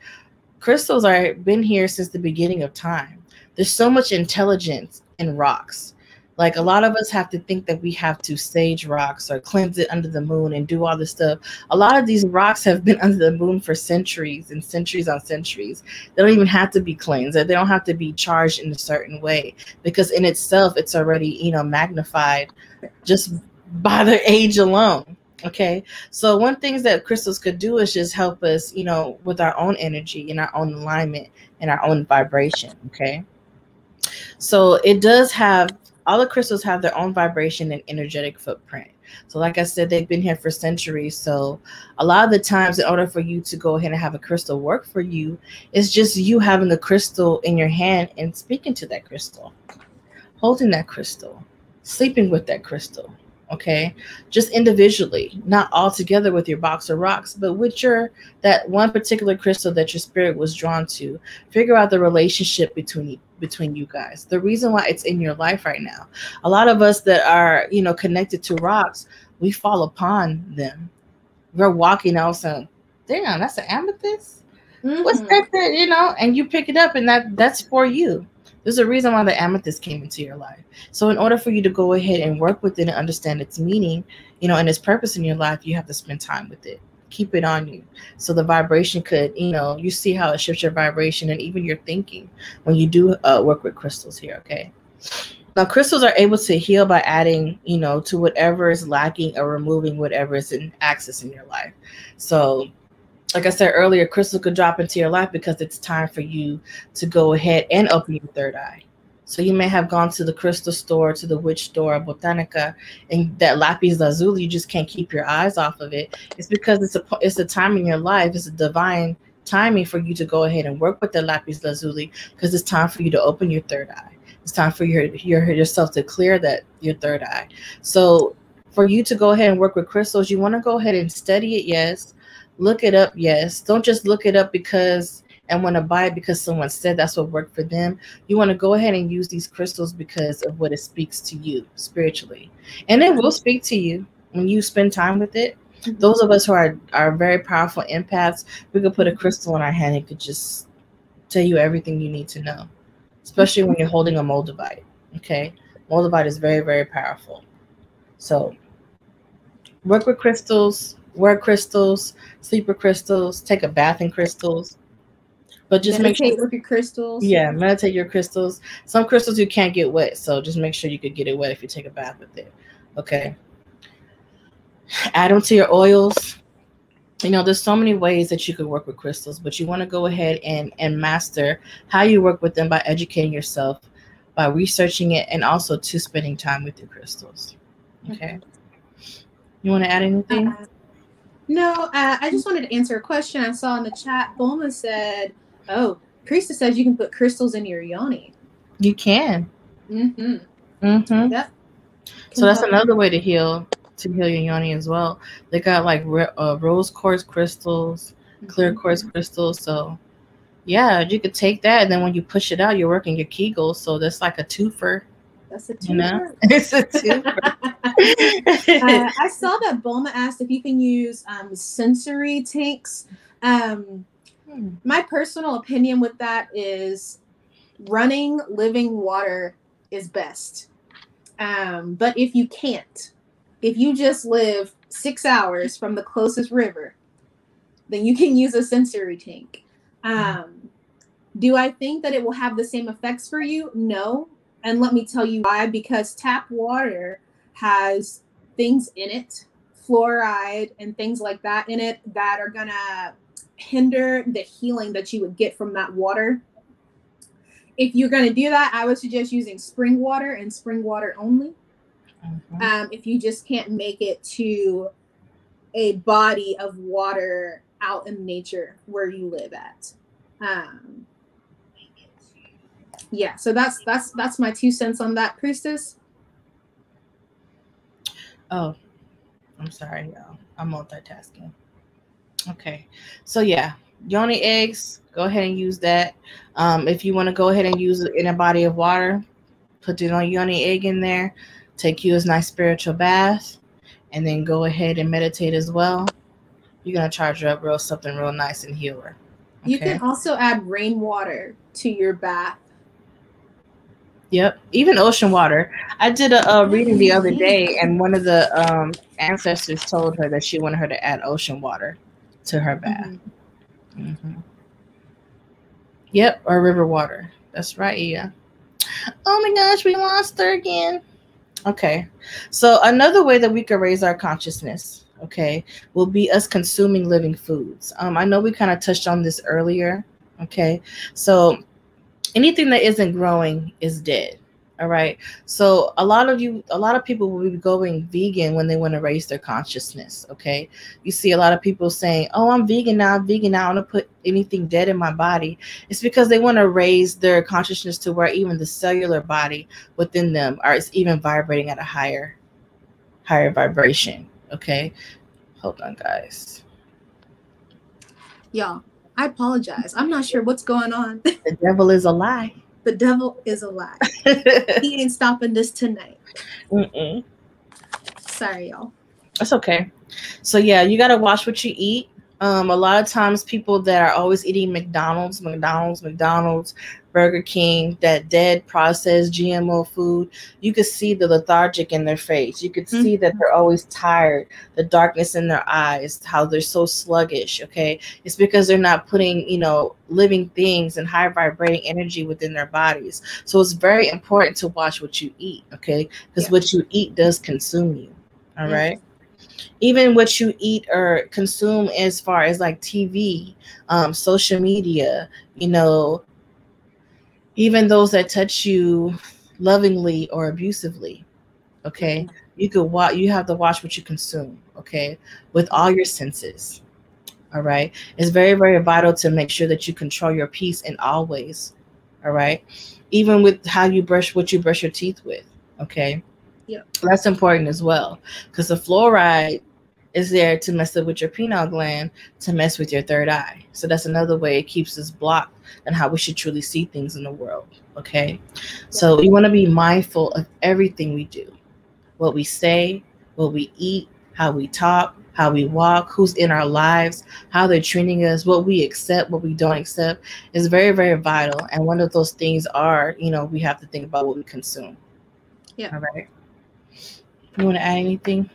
crystals are been here since the beginning of time. There's so much intelligence in rocks. Like a lot of us have to think that we have to sage rocks or cleanse it under the moon and do all this stuff. A lot of these rocks have been under the moon for centuries and centuries on centuries. They don't even have to be cleansed. They don't have to be charged in a certain way because in itself, it's already, magnified just by their age alone. Okay. So one thing that crystals could do is just help us, with our own energy and our own alignment and our own vibration. Okay. So it does have, all the crystals have their own vibration and energetic footprint. So like I said, they've been here for centuries. So a lot of the times in order for you to go ahead and have a crystal work for you, it's just you having the crystal in your hand and speaking to that crystal, holding that crystal, sleeping with that crystal. Okay, just individually, not all together with your box of rocks, but with that one particular crystal that your spirit was drawn to. Figure out the relationship between you guys. The reason why it's in your life right now. A lot of us that are, connected to rocks, we fall upon them. We're walking out saying, damn, that's an amethyst. Mm-hmm. What's that? And you pick it up and that's for you. There's a reason why the amethyst came into your life. So in order for you to go ahead and work with it and understand its meaning, and its purpose in your life, you have to spend time with it. Keep it on you. So the vibration could, you see how it shifts your vibration and even your thinking when you do work with crystals here, okay? Now, crystals are able to heal by adding, to whatever is lacking or removing whatever is in access in your life. So like I said earlier, crystal could drop into your life because it's time for you to go ahead and open your third eye. So you may have gone to the crystal store, to the witch store, Botanica, and that lapis lazuli, you just can't keep your eyes off of it. It's because it's a time in your life. It's a divine timing for you to go ahead and work with the lapis lazuli because it's time for you to open your third eye. It's time for yourself to clear your third eye. So for you to go ahead and work with crystals, you want to go ahead and study it, yes. Look it up, yes. Don't just look it up and want to buy it because someone said that's what worked for them. You want to go ahead and use these crystals because of what it speaks to you spiritually. And it will speak to you when you spend time with it. Mm-hmm. Those of us who are very powerful empaths, we could put a crystal in our hand and could just tell you everything you need to know, especially when you're holding a moldavite. Okay? Moldavite is very, very powerful. So work with crystals. Wear crystals, sleep with crystals, take a bath in crystals. But just meditate with your crystals. Yeah, meditate your crystals. Some crystals you can't get wet, so just make sure you could get it wet if you take a bath with it. Okay. Add them to your oils. There's so many ways that you could work with crystals, but you want to go ahead and master how you work with them by educating yourself, by researching it, and also to spending time with your crystals. Okay. You want to add anything? No, I just wanted to answer a question I saw in the chat. Bulma said, oh, Priestess says you can put crystals in your yoni. You can. Mm-hmm. Mm-hmm. Yep. So that's another way to heal to heal your yoni as well. They got like rose quartz crystals, clear quartz crystals. So yeah, you could take that, and then when you push it out, you're working your Kegels. So that's like a twofer. That's a twofer. You know? It's a twofer. I saw that Bulma asked if you can use sensory tanks. My personal opinion with that is running living water is best. But if you can't, if you just live 6 hours from the closest river, then you can use a sensory tank. Do I think that it will have the same effects for you? No. And let me tell you why. Because tap water has things in it, fluoride and things like that in it, that are going to hinder the healing that you would get from that water. If you're going to do that, I would suggest using spring water and spring water only. If you just can't make it to a body of water out in nature where you live at. Yeah, so that's my 2 cents on that, Priestess. Oh, I'm sorry, y'all. I'm multitasking. Okay, so yeah, yoni eggs, go ahead and use that. If you want to go ahead and use it in a body of water, put it on yoni egg in there, take you a nice spiritual bath, and then go ahead and meditate as well. You're going to charge her up something real nice and heal her. Okay? You can also add rainwater to your bath. Yep, even ocean water. I did a reading the other day, and one of the ancestors told her that she wanted her to add ocean water to her bath. Yep, or river water. That's right, yeah. Oh my gosh, we lost her again. Okay, so another way that we could raise our consciousness, okay, will be us consuming living foods. I know we kind of touched on this earlier, okay? So anything that isn't growing is dead, all right? So a lot of people will be going vegan when they want to raise their consciousness, okay? You see a lot of people saying, oh, I'm vegan now, I don't want to put anything dead in my body. It's because they want to raise their consciousness to where even the cellular body within them is even vibrating at a higher vibration, okay? Hold on, guys. Y'all, I apologize. I'm not sure what's going on. The devil is a lie. The devil is a lie. He ain't stopping this tonight. Sorry, y'all. That's okay. So yeah, you got to watch what you eat. A lot of times people that are always eating McDonald's, Burger King, that dead processed GMO food, you could see the lethargic in their face. You could see that they're always tired, the darkness in their eyes, how they're so sluggish, okay? It's because they're not putting, living things and high vibrating energy within their bodies. So it's very important to watch what you eat, okay? Because what you eat does consume you, all right? Even what you eat or consume as far as like TV, social media, even those that touch you lovingly or abusively, okay? You have to watch what you consume, okay? With all your senses, all right? It's very, very vital to make sure that you control your peace in all ways, all right? Even with what you brush your teeth with, okay? Yeah, that's important as well, because the fluoride is there to mess up with your pineal gland, to mess with your third eye. So that's another way it keeps us blocked and how we should truly see things in the world, okay? So we want to be mindful of everything we do, what we say, what we eat, how we talk, how we walk, who's in our lives, how they're treating us, what we accept, what we don't accept is very, very vital. And one of those things are, we have to think about what we consume. Yeah. All right. You want to add anything?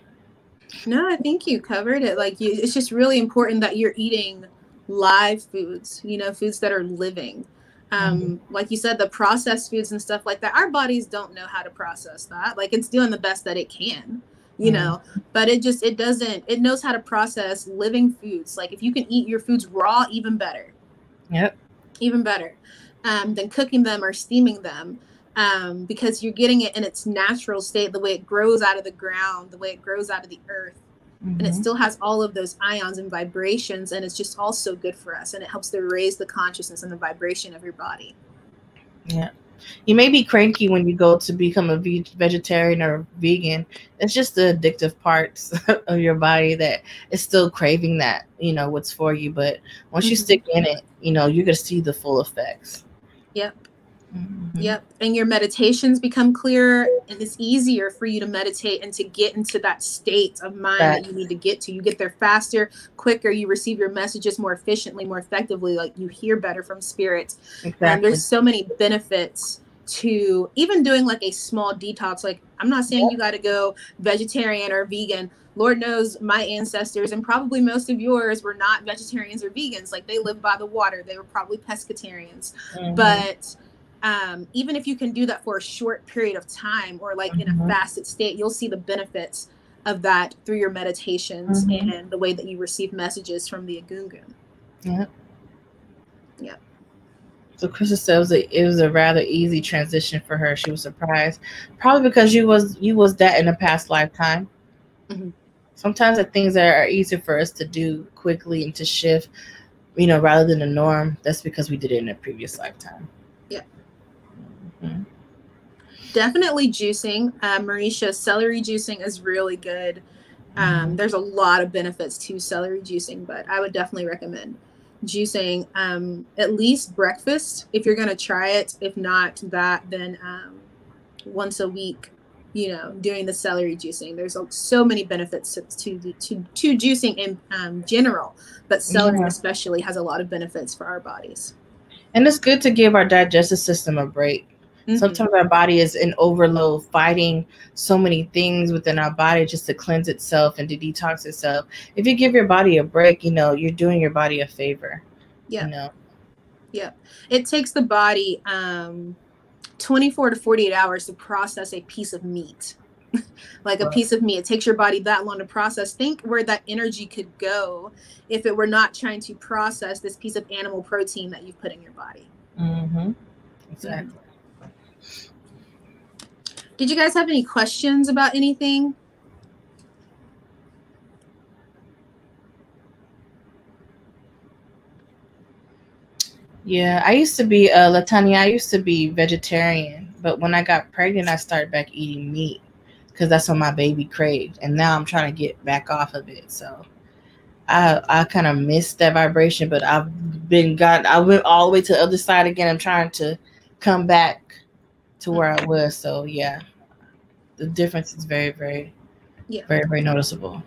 No, I think you covered it. It's just really important that you're eating live foods, foods that are living. Like you said, the processed foods and stuff like that, our bodies don't know how to process that. Like, it's doing the best that it can, but it knows how to process living foods. Like, if you can eat your foods raw, even better. Yep. Even better than cooking them or steaming them. Because you're getting it in its natural state, the way it grows out of the ground, the way it grows out of the earth. And it still has all of those ions and vibrations, and it's just also good for us, and it helps to raise the consciousness and the vibration of your body. Yeah, You may be cranky when you go to become a vegetarian or vegan. It's just the addictive parts of your body that is still craving that, what's for you. But once you stick in it, you're going to see the full effects. Yep. Yep. And your meditations become clearer, and it's easier for you to meditate and to get into that state of mind that you need to get to. You get there faster, quicker, you receive your messages more efficiently, more effectively, like you hear better from spirit. Exactly. There's so many benefits to even doing like a small detox. Like, I'm not saying you got to go vegetarian or vegan. Lord knows my ancestors and probably most of yours were not vegetarians or vegans. Like, they lived by the water. They were probably pescatarians. But even if you can do that for a short period of time, or like in a fasted state, you'll see the benefits of that through your meditations and the way that you receive messages from the Egungun. Yeah. Yeah. So Krista says it was a rather easy transition for her. She was surprised, probably because you was that in a past lifetime. Sometimes the things that are easier for us to do quickly and to shift, rather than the norm, that's because we did it in a previous lifetime. Yeah. Definitely juicing. Marisha, celery juicing is really good. There's a lot of benefits to celery juicing, but I would definitely recommend juicing at least breakfast if you're going to try it. If not that, then once a week, doing the celery juicing. There's so many benefits to juicing in general, but celery especially has a lot of benefits for our bodies. And it's good to give our digestive system a break. Sometimes our body is in overload, fighting so many things within our body just to cleanse itself and to detox itself. If you give your body a break, you're doing your body a favor. Yeah. Yeah. It takes the body 24 to 48 hours to process a piece of meat. Like a piece of meat. It takes your body that long to process. Think where that energy could go if it were not trying to process this piece of animal protein that you've put in your body. Exactly. Did you guys have any questions about anything? Yeah, I used to be Latanya. I used to be vegetarian, but when I got pregnant, I started back eating meat because that's what my baby craved, and now I'm trying to get back off of it. So I kind of missed that vibration, but I went all the way to the other side again. I'm trying to come back to where I was. So yeah, the difference is very, very, very, very noticeable.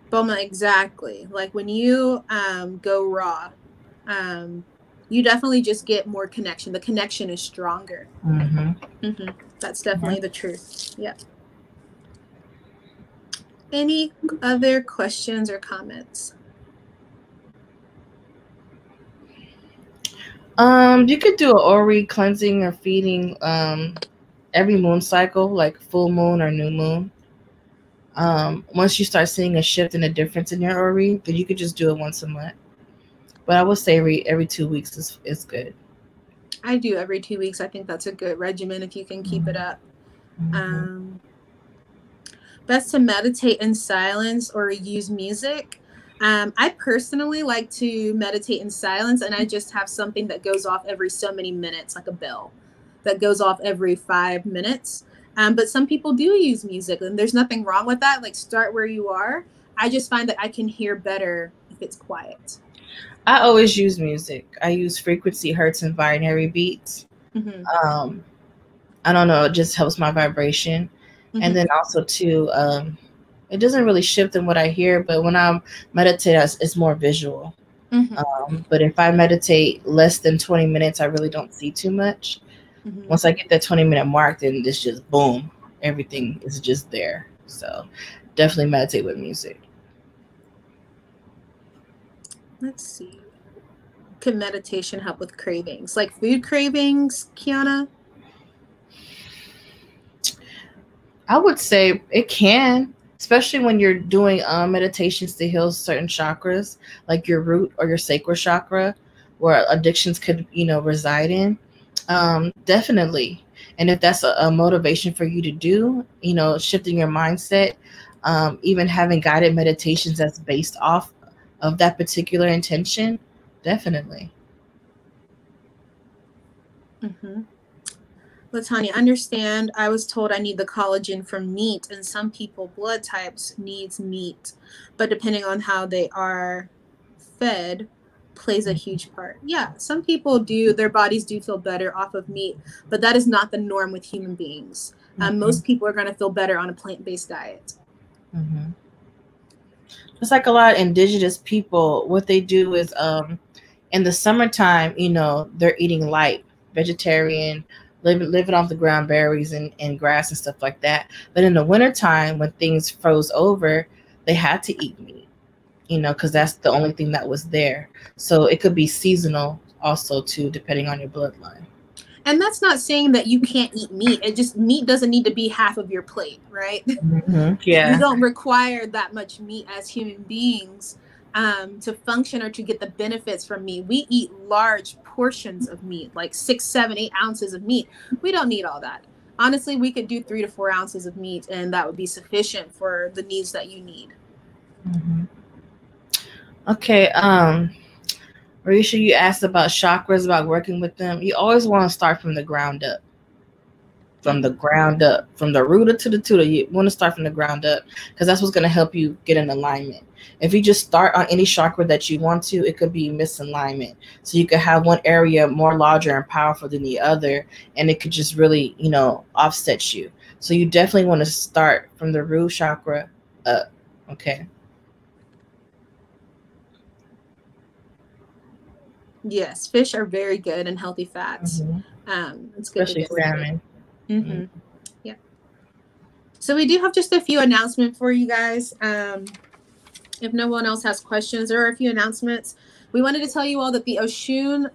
Boma, exactly. Like when you go raw, you definitely just get more connection. The connection is stronger. That's definitely the truth. Yeah. Any other questions or comments? You could do an Ori cleansing or feeding every moon cycle, like full moon or new moon. Once you start seeing a shift and a difference in your Ori, then you could just do it once a month. But I would say every 2 weeks is good. I do every 2 weeks. I think that's a good regimen if you can keep it up. Best to meditate in silence or use music. I personally like to meditate in silence, and I just have something that goes off every so many minutes, like a bell that goes off every 5 minutes. But some people do use music, and there's nothing wrong with that. Like, start where you are. I just find that I can hear better if it's quiet. I always use music. I use frequency, hertz, and binary beats. I don't know. It just helps my vibration. And then also too, it doesn't really shift in what I hear, but when I meditate, it's more visual. But if I meditate less than 20 minutes, I really don't see too much. Once I get that 20-minute mark, then it's just boom. Everything is just there. So definitely meditate with music. Let's see. Can meditation help with cravings? Like food cravings, Kiana? I would say it can, especially when you're doing meditations to heal certain chakras, like your root or your sacral chakra, where addictions could, reside in. Definitely. And if that's a motivation for you to do, shifting your mindset, even having guided meditations that's based off of that particular intention, definitely. Latanya, understand I was told I need the collagen from meat, and some people blood types needs meat, but depending on how they are fed plays a huge part. Yeah, some people do, their bodies do feel better off of meat, but that is not the norm with human beings. Most people are going to feel better on a plant-based diet. Just like a lot of indigenous people, what they do is in the summertime, you know, they're eating light, vegetarian, living off the ground berries and grass and stuff like that. But in the wintertime, when things froze over, they had to eat meat, you know, because that's the only thing that was there. So it could be seasonal also too, depending on your bloodline. And that's not saying that you can't eat meat. It just, meat doesn't need to be half of your plate, right? Yeah. We don't require that much meat as human beings to function or to get the benefits from meat. We eat large portions of meat, like 6, 7, 8 ounces of meat. We don't need all that. Honestly, we could do 3 to 4 ounces of meat, and that would be sufficient for the needs that you need. Okay. Marisha, you asked about chakras, about working with them. You always want to start from the ground up. From the ground up, from the rooter to the tutor, you want to start from the ground up because that's what's going to help you get in alignment. If you just start on any chakra that you want to, it could be misalignment. So you could have one area more larger and powerful than the other, and it could just really, you know, offset you. So you definitely want to start from the root chakra up. Okay. Yes, fish are very good and healthy fats. It's good, especially salmon. Yeah. So we do have just a few announcements for you guys. If no one else has questions, there are a few announcements. We wanted to tell you all that the Oshun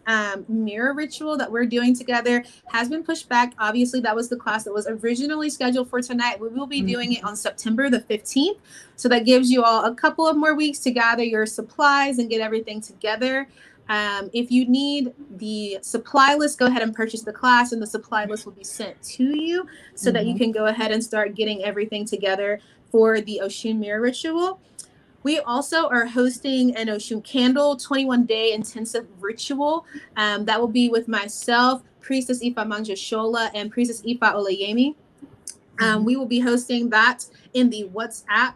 mirror ritual that we're doing together has been pushed back. Obviously, that was the class that was originally scheduled for tonight. We will be doing it on September the 15th. So that gives you all a couple of more weeks to gather your supplies and get everything together. If you need the supply list, go ahead and purchase the class, and the supply list will be sent to you so that you can go ahead and start getting everything together for the Oshun mirror ritual. We also are hosting an Oshun Candle 21-day intensive ritual. That will be with myself, Priestess Ifa Manjashola, and Priestess Ifa Olayemi. We will be hosting that in the WhatsApp,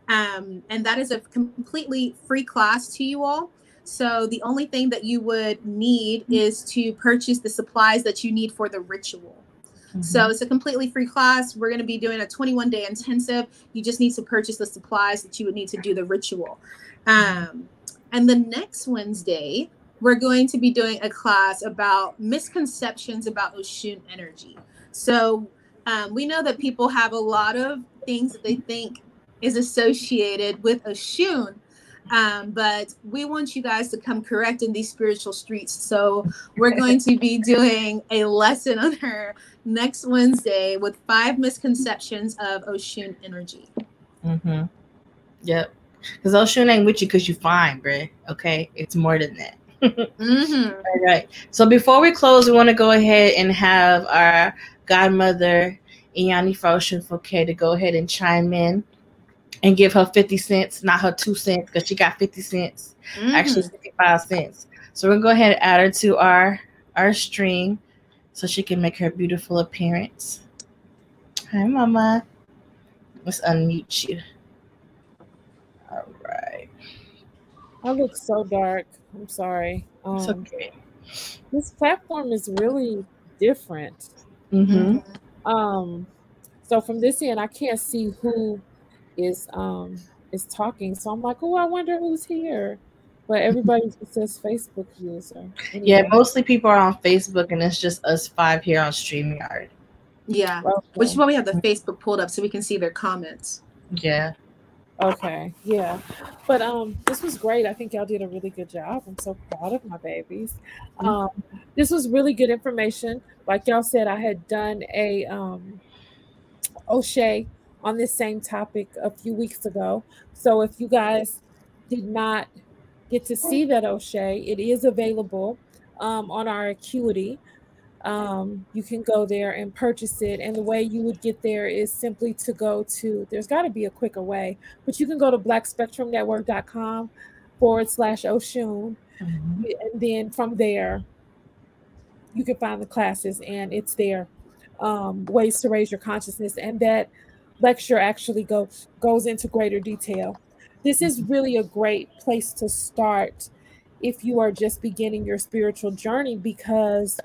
and that is a completely free class to you all. So the only thing that you would need is to purchase the supplies that you need for the ritual. So it's a completely free class. We're going to be doing a 21-day intensive. You just need to purchase the supplies that you would need to do the ritual. And the next Wednesday, we're going to be doing a class about misconceptions about Oshun energy. So we know that people have a lot of things that they think is associated with Oshun. But we want you guys to come correct in these spiritual streets. So we're going to be doing a lesson on her next Wednesday with 5 misconceptions of Oshun energy. Yep. Because Oshun ain't with you because you fine, bruh. Okay? It's more than that. All right. So before we close, we want to go ahead and have our godmother, Iyani Oshun Foke, to go ahead and chime in and give her 50 cents, not her 2 cents, because she got 50 cents, actually 55 cents. So we're going to go ahead and add her to our stream so she can make her beautiful appearance. Hi, Mama. Let's unmute you. All right. I look so dark. I'm sorry. It's okay. This platform is really different. So from this end, I can't see who is talking. So I'm like, oh, I wonder who's here. But everybody just says Facebook user. Anyway. Yeah, mostly people are on Facebook, and it's just us 5 here on StreamYard. Yeah, which is why we have the Facebook pulled up so we can see their comments. Yeah. Okay. Yeah. But this was great. I think y'all did a really good job. I'm so proud of my babies. This was really good information. Like y'all said, I had done a O'Shea on this same topic a few weeks ago. So if you guys did not get to see that O'Shea, it is available on our Acuity. You can go there and purchase it. And the way you would get there is simply to go to, there's got to be a quicker way, but you can go to blackspectrumnetwork.com/Oshun. And then from there, you can find the classes and it's there. ways to raise your consciousness, and that lecture actually goes into greater detail. This is really a great place to start if you are just beginning your spiritual journey, because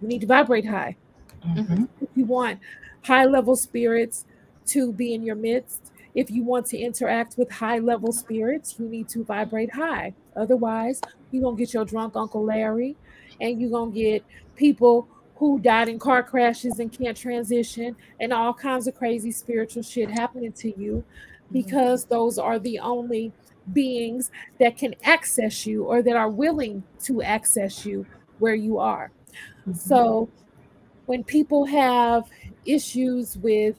you need to vibrate high. If you want high level spirits to be in your midst, if you want to interact with high level spirits, you need to vibrate high. Otherwise, you're going to get your drunk Uncle Larry, and you're going to get people who died in car crashes and can't transition, and all kinds of crazy spiritual shit happening to you, because those are the only beings that can access you, or that are willing to access you where you are. So when people have issues with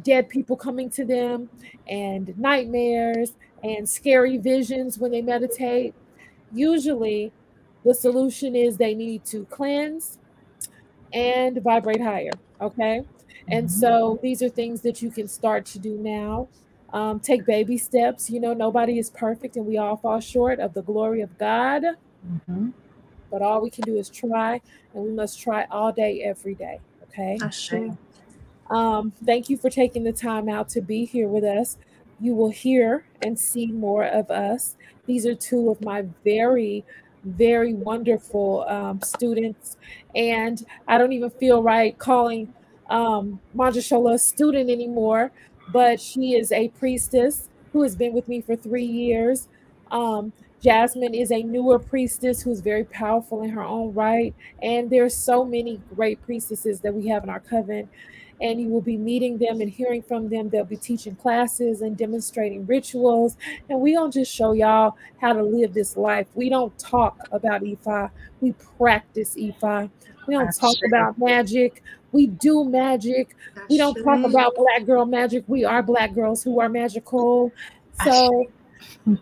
dead people coming to them, and nightmares and scary visions when they meditate, usually the solution is they need to cleanse and vibrate higher. Okay. And so these are things that you can start to do now. Take baby steps. You know, nobody is perfect, and we all fall short of the glory of God. But all we can do is try, and we must try all day, every day. Okay. Thank you for taking the time out to be here with us. You will hear and see more of us. These are two of my very, very wonderful students. And I don't even feel right calling Manjushola a student anymore, but she is a priestess who has been with me for 3 years. Jasmine is a newer priestess who's very powerful in her own right. And there's so many great priestesses that we have in our coven. And you will be meeting them and hearing from them. They'll be teaching classes and demonstrating rituals. And we don't just show y'all how to live this life. We don't talk about Ifa. We practice Ifa. We don't talk about magic. We do magic. We don't talk about Black girl magic. We are Black girls who are magical. So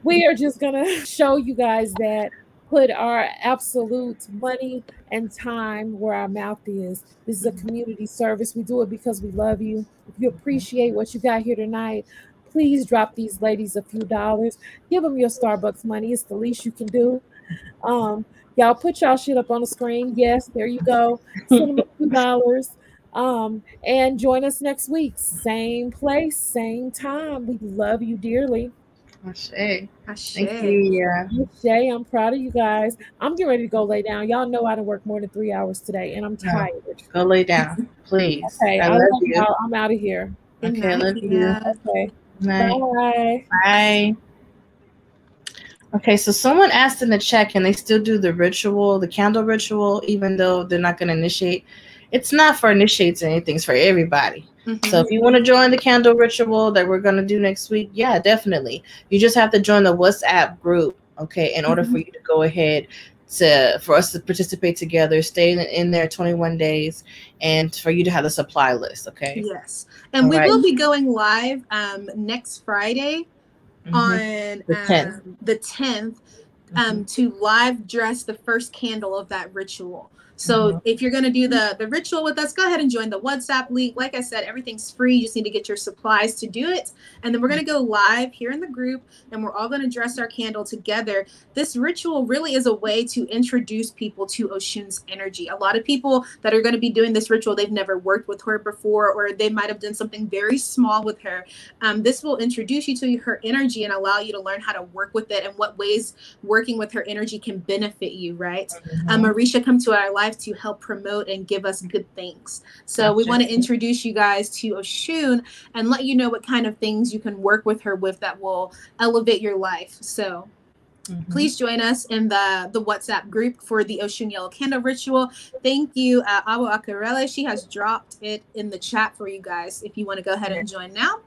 we are just going to show you guys that put our absolute money and time where our mouth is. This is a community service. We do it because we love you. If you appreciate what you got here tonight, please drop these ladies a few dollars. Give them your Starbucks money. It's the least you can do. Y'all put y'all shit up on the screen. Yes, there you go. Send them a few dollars. And join us next week. Same place, same time. We love you dearly. Ashe. Thank you. Yeah. Ashe, I'm proud of you guys. I'm getting ready to go lay down. Y'all know I done worked more than 3 hours today, and I'm tired. Go lay down, please. Okay, I love you. I'm out of here. Okay, I love you. Okay. Bye. Bye. Okay, so someone asked in the chat, can they still do the ritual, the candle ritual, even though they're not going to initiate? It's not for initiates or anything. It's for everybody. So if you want to join the candle ritual that we're going to do next week, yeah, definitely. You just have to join the WhatsApp group, okay, in order for you to go ahead for us to participate together, stay in there 21 days, and for you to have the supply list, okay? Yes. And we will be going live next Friday on the 10th to live dress the first candle of that ritual. So if you're going to do the ritual with us, go ahead and join the WhatsApp link. Like I said, everything's free. You just need to get your supplies to do it. And then we're going to go live here in the group, and we're all going to dress our candle together. This ritual really is a way to introduce people to Oshun's energy. A lot of people that are going to be doing this ritual, they've never worked with her before, or they might have done something very small with her. This will introduce you to her energy and allow you to learn how to work with it and what ways working with her energy can benefit you, right? Marisha come to our life to help promote and give us good things. So we want to introduce you guys to Oshun and let you know what kind of things you can work with her with that will elevate your life. So please join us in the WhatsApp group for the Oshun Yellow Candle Ritual. Thank you, Awo Akarele. She has dropped it in the chat for you guys if you want to go ahead and join now.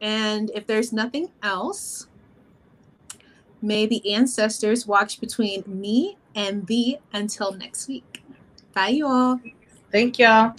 And if there's nothing else, may the ancestors watch between me and thee until next week. Bye, you all. Thank y'all.